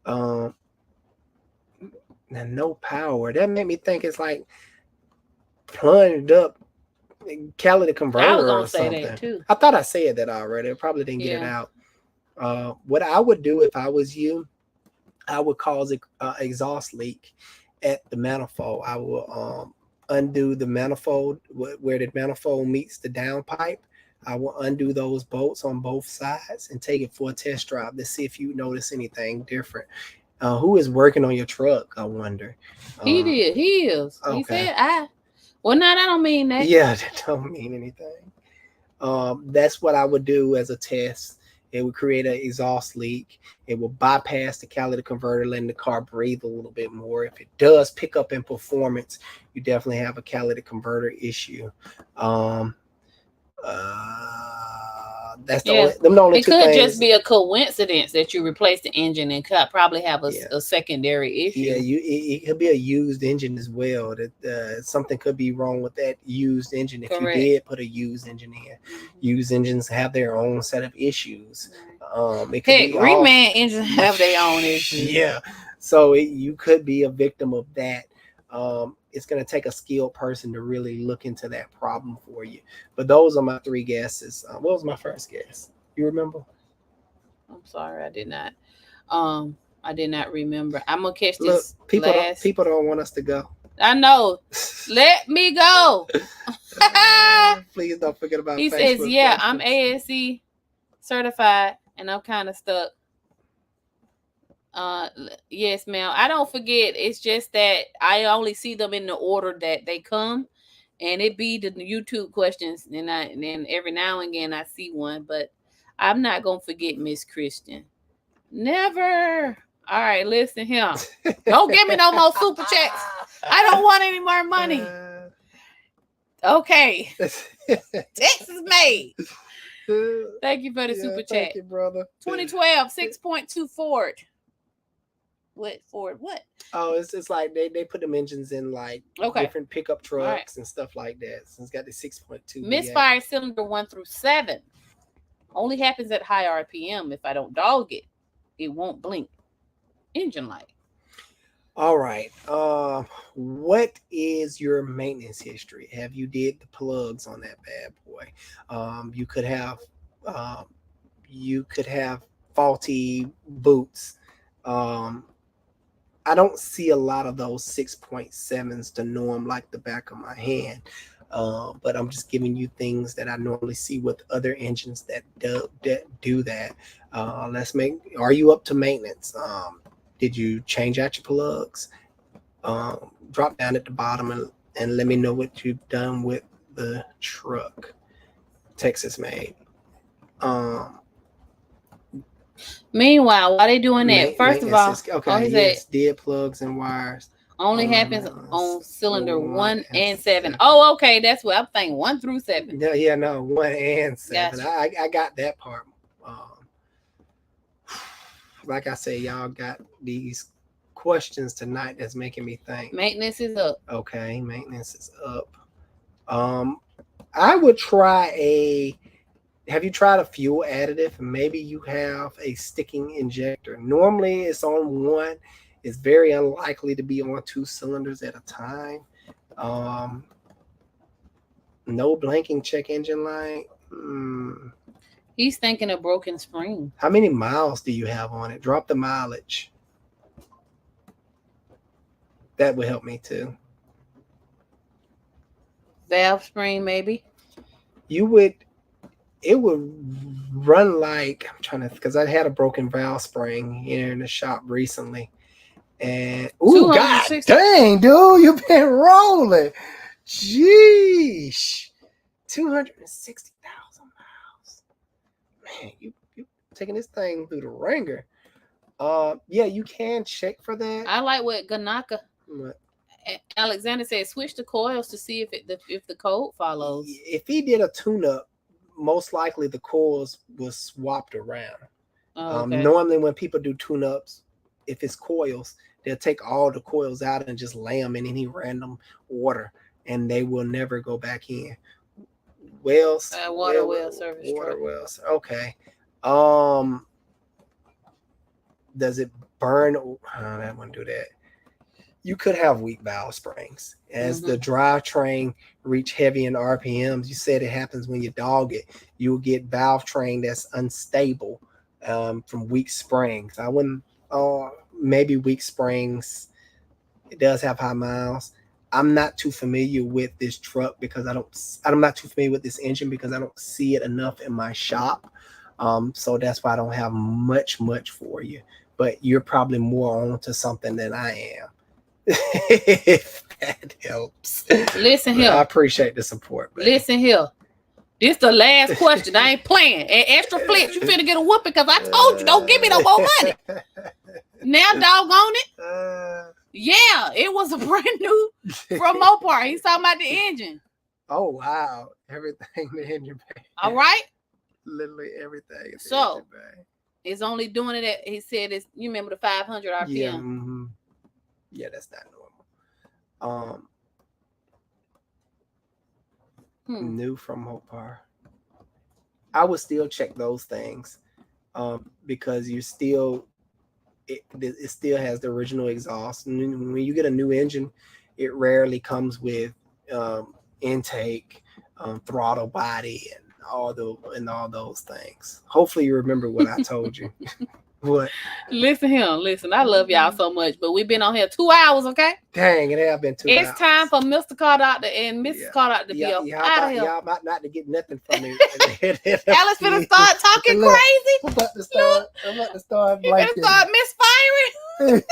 Okay. Now no power. That made me think it's like plunged up catalytic converter. I was gonna or say something. that too. I thought I said that already. I probably didn't get it out. What I would do if I was you, I would cause an exhaust leak at the manifold. I will undo the manifold where the manifold meets the downpipe. I will undo those bolts on both sides and take it for a test drive to see if you notice anything different. Who is working on your truck? I wonder. He did. He is. Okay. He said I. Well, no, that don't mean that. Yeah, that don't mean anything. That's what I would do as a test. It would create an exhaust leak. It will bypass the catalytic converter, letting the car breathe a little bit more. If it does pick up in performance, you definitely have a catalytic converter issue. That's the only it two could things. Just be a coincidence that you replace the engine and could probably have a secondary issue. Yeah, it could be a used engine as well. That something could be wrong with that used engine. If you did put a used engine in, used engines have their own set of issues. Reman engines have their own issues. Yeah, so you could be a victim of that. It's going to take a skilled person to really look into that problem for you. But those are my 3 guesses. What was my first guess? You remember? I'm sorry, I did not. I did not remember. I'm gonna catch this. Look, people don't want us to go. I know. Let me go. Please don't forget about. He says, "Yeah, I'm ASE certified, and I'm kind of stuck." Yes, ma'am. I don't forget. It's just that I only see them in the order that they come, and it be the YouTube questions, and then every now and again I see one, but I'm not gonna forget Miss Christian. Never. All right, listen here. Don't give me no more super checks. I don't want any more money. Okay. Texas made. Thank you for the super chat. Thank you, brother. 2012 6.2 Ford. What Ford? What? Oh, it's like they put them engines in like different pickup trucks and stuff like that. So it's got the 6.2. Misfire cylinder 1 through 7 only happens at high RPM. If I don't dog it, it won't blink. Engine light. All right. What is your maintenance history? Have you did the plugs on that bad boy? You could have faulty boots. I don't see a lot of those 6.7s to norm like the back of my hand. But I'm just giving you things that I normally see with other engines that do that. Are you up to maintenance? Did you change out your plugs? Drop down at the bottom and let me know what you've done with the truck. Texas made. Meanwhile, while they doing that, first of all, okay, yes, dead plugs and wires. Only happens on cylinder 1 and 7. Oh, okay, that's what I'm thinking. 1 through 7. Yeah, no, 1 and 7. Gotcha. I got that part. Like I say, y'all got these questions tonight that's making me think. Maintenance is up. Okay, maintenance is up. I would try have you tried a fuel additive? Maybe you have a sticking injector. Normally it's on 1. It's very unlikely to be on 2 cylinders at a time. No blanking check engine light. He's thinking a broken spring. How many miles do you have on it? Drop the mileage. That would help me too. Valve spring, maybe. It would run like, I'm trying to, because I had a broken valve spring here in the shop recently. And god dang, dude, you've been rolling. Jeez. 260,000 miles. Man, you taking this thing through the ringer. Yeah, you can check for that. I like what Ganaka Alexander said, switch the coils to see if the code follows. If he did a tune-up, most likely the coils was swapped around. Okay. Normally when people do tune-ups, if it's coils, they'll take all the coils out and just lay them in any random order, and they will never go back in. Wells, water well service. Water wells. Okay. Does it burn? I wouldn't do that. You could have weak valve springs. As the drivetrain reach heavy in RPMs, you said it happens when you dog it. You'll get valve train that's unstable from weak springs. I wouldn't. Maybe weak springs. It does have high miles. I'm not too familiar with this truck because I'm not too familiar with this engine because I don't see it enough in my shop. So that's why I don't have much for you. But you're probably more on to something than I am. If that helps. Listen here. I appreciate the support. Baby. Listen here. This the last question. I ain't playing. And extra flips, you finna get a whooping because I told you don't give me no more money. Now doggone it. Yeah, it was a brand new from Mopar. He's talking about the engine. Oh wow. Everything the engine bay. All right. Literally everything. So it's only doing it at, he said it's, you remember the 500 RPM. Yeah. Yeah, that's not normal. New from Mopar. I would still check those things because you still it still has the original exhaust. And when you get a new engine, it rarely comes with intake, throttle body, and all those things. Hopefully you remember what I told you. What? Listen, I love y'all so much, but we've been on here 2 hours, okay? Dang, it have been 2 hours. It's time for Mr. Car Doctor and Mrs. Car Doctor to be out of here. Y'all about not to get nothing from me. Alice finna start talking crazy. I'm about to start. You finna start misfiring.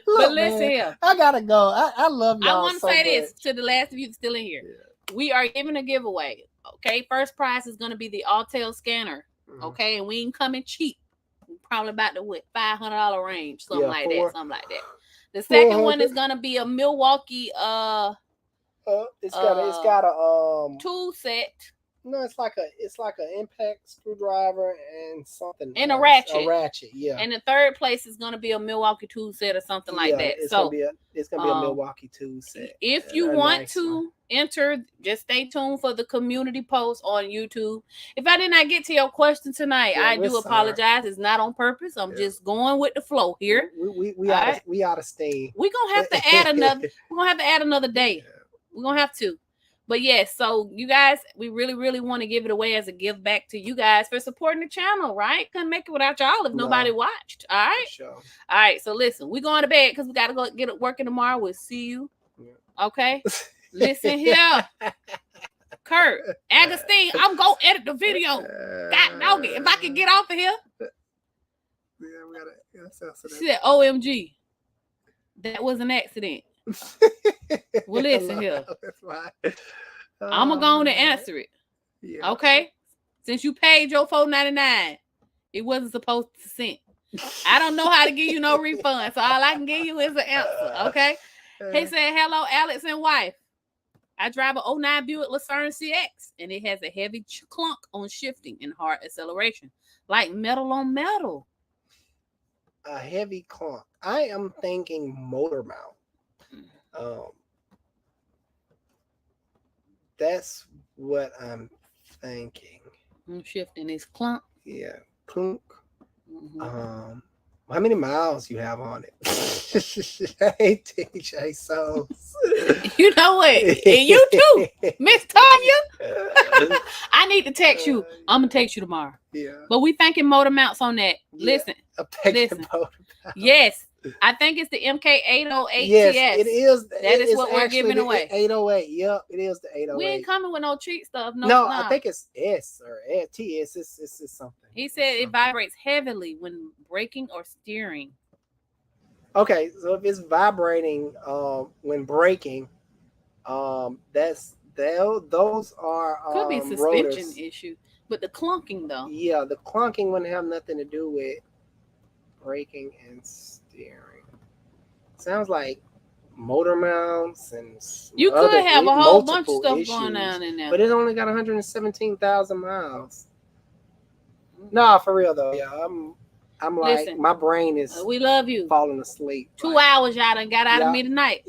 But listen here. I gotta go. I love y'all. I want to say this to the last of you still in here. Yeah. We are giving a giveaway. Okay, first prize is going to be the Autel scanner. Okay, and we ain't coming cheap. Probably about the $500 range, something like that. The second one is gonna be a Milwaukee it's got a tool set. No, it's like an impact screwdriver and something and else. A ratchet, yeah. And the third place is gonna be a Milwaukee tool set or something like that. It's gonna be a Milwaukee tool set. If you want to enter, just stay tuned for the community post on YouTube. If I did not get to your question tonight, I do apologize. It's not on purpose. I'm just going with the flow here. We out of steam. We're gonna have to add another. We're gonna have to add another day. We're gonna have to. But yes, so you guys, we really, really want to give it away as a give back to you guys for supporting the channel, right? Couldn't make it without y'all if nobody watched. All right. Sure. All right. So listen, we're going to bed because we got to go get it working tomorrow. We'll see you. Yeah. Okay. Listen here. Kurt, Agostine, I'm going to edit the video. God dog it. If I can get off of here. Yeah, we gotta. She said, OMG. That was an accident. Well, listen here. That's why. I'm going to go on and answer it. Yeah. Okay? Since you paid your $4.99, it wasn't supposed to send. I don't know how to give you no refund, so all I can give you is an answer. Okay? He said, hello, Alex and wife. I drive a 09 Buick Lucerne CX, and it has a heavy clunk on shifting and hard acceleration, like metal on metal. A heavy clunk. I am thinking motor mount. That's what I'm thinking. Shifting is clunk. Yeah, clunk. How many miles you have on it? Hey, TJ Souls. You know what? And you too, Miss Tanya. I need to text you. I'm gonna text you tomorrow. Yeah. But we thinking motor mounts on that. Yeah. Listen. Yes. I think it's the MK808 yes, TS. It is. That is what we're giving away. 808. Yep, it is the 808. We ain't coming with no cheat stuff. No, I think it's S or TS. It's something. He said it vibrates heavily when braking or steering. Okay, so if it's vibrating when braking, those are could be suspension rotors. issue, but the clunking though. Yeah, the clunking wouldn't have nothing to do with braking and steering. Sounds like motor mounts and you could have a whole bunch of stuff going on in there. But it only got 117,000 miles. Nah, for real though. Yeah, I'm like, listen, my brain is. We love you. Falling asleep. 2 hours y'all done got out of me tonight.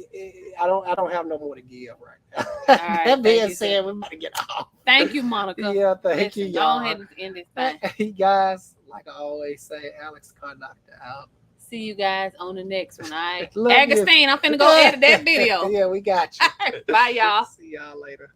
I don't have no more to give right now. Right, that being said, we might get off. Thank you, Monica. Yeah, thank you, y'all. Go ahead and end this thing. Hey guys, like I always say, Alex Car Doctor out. See you guys on the next one. All right. Agostine, I'm finna go edit that video. Yeah, we got you. Bye, y'all. See y'all later.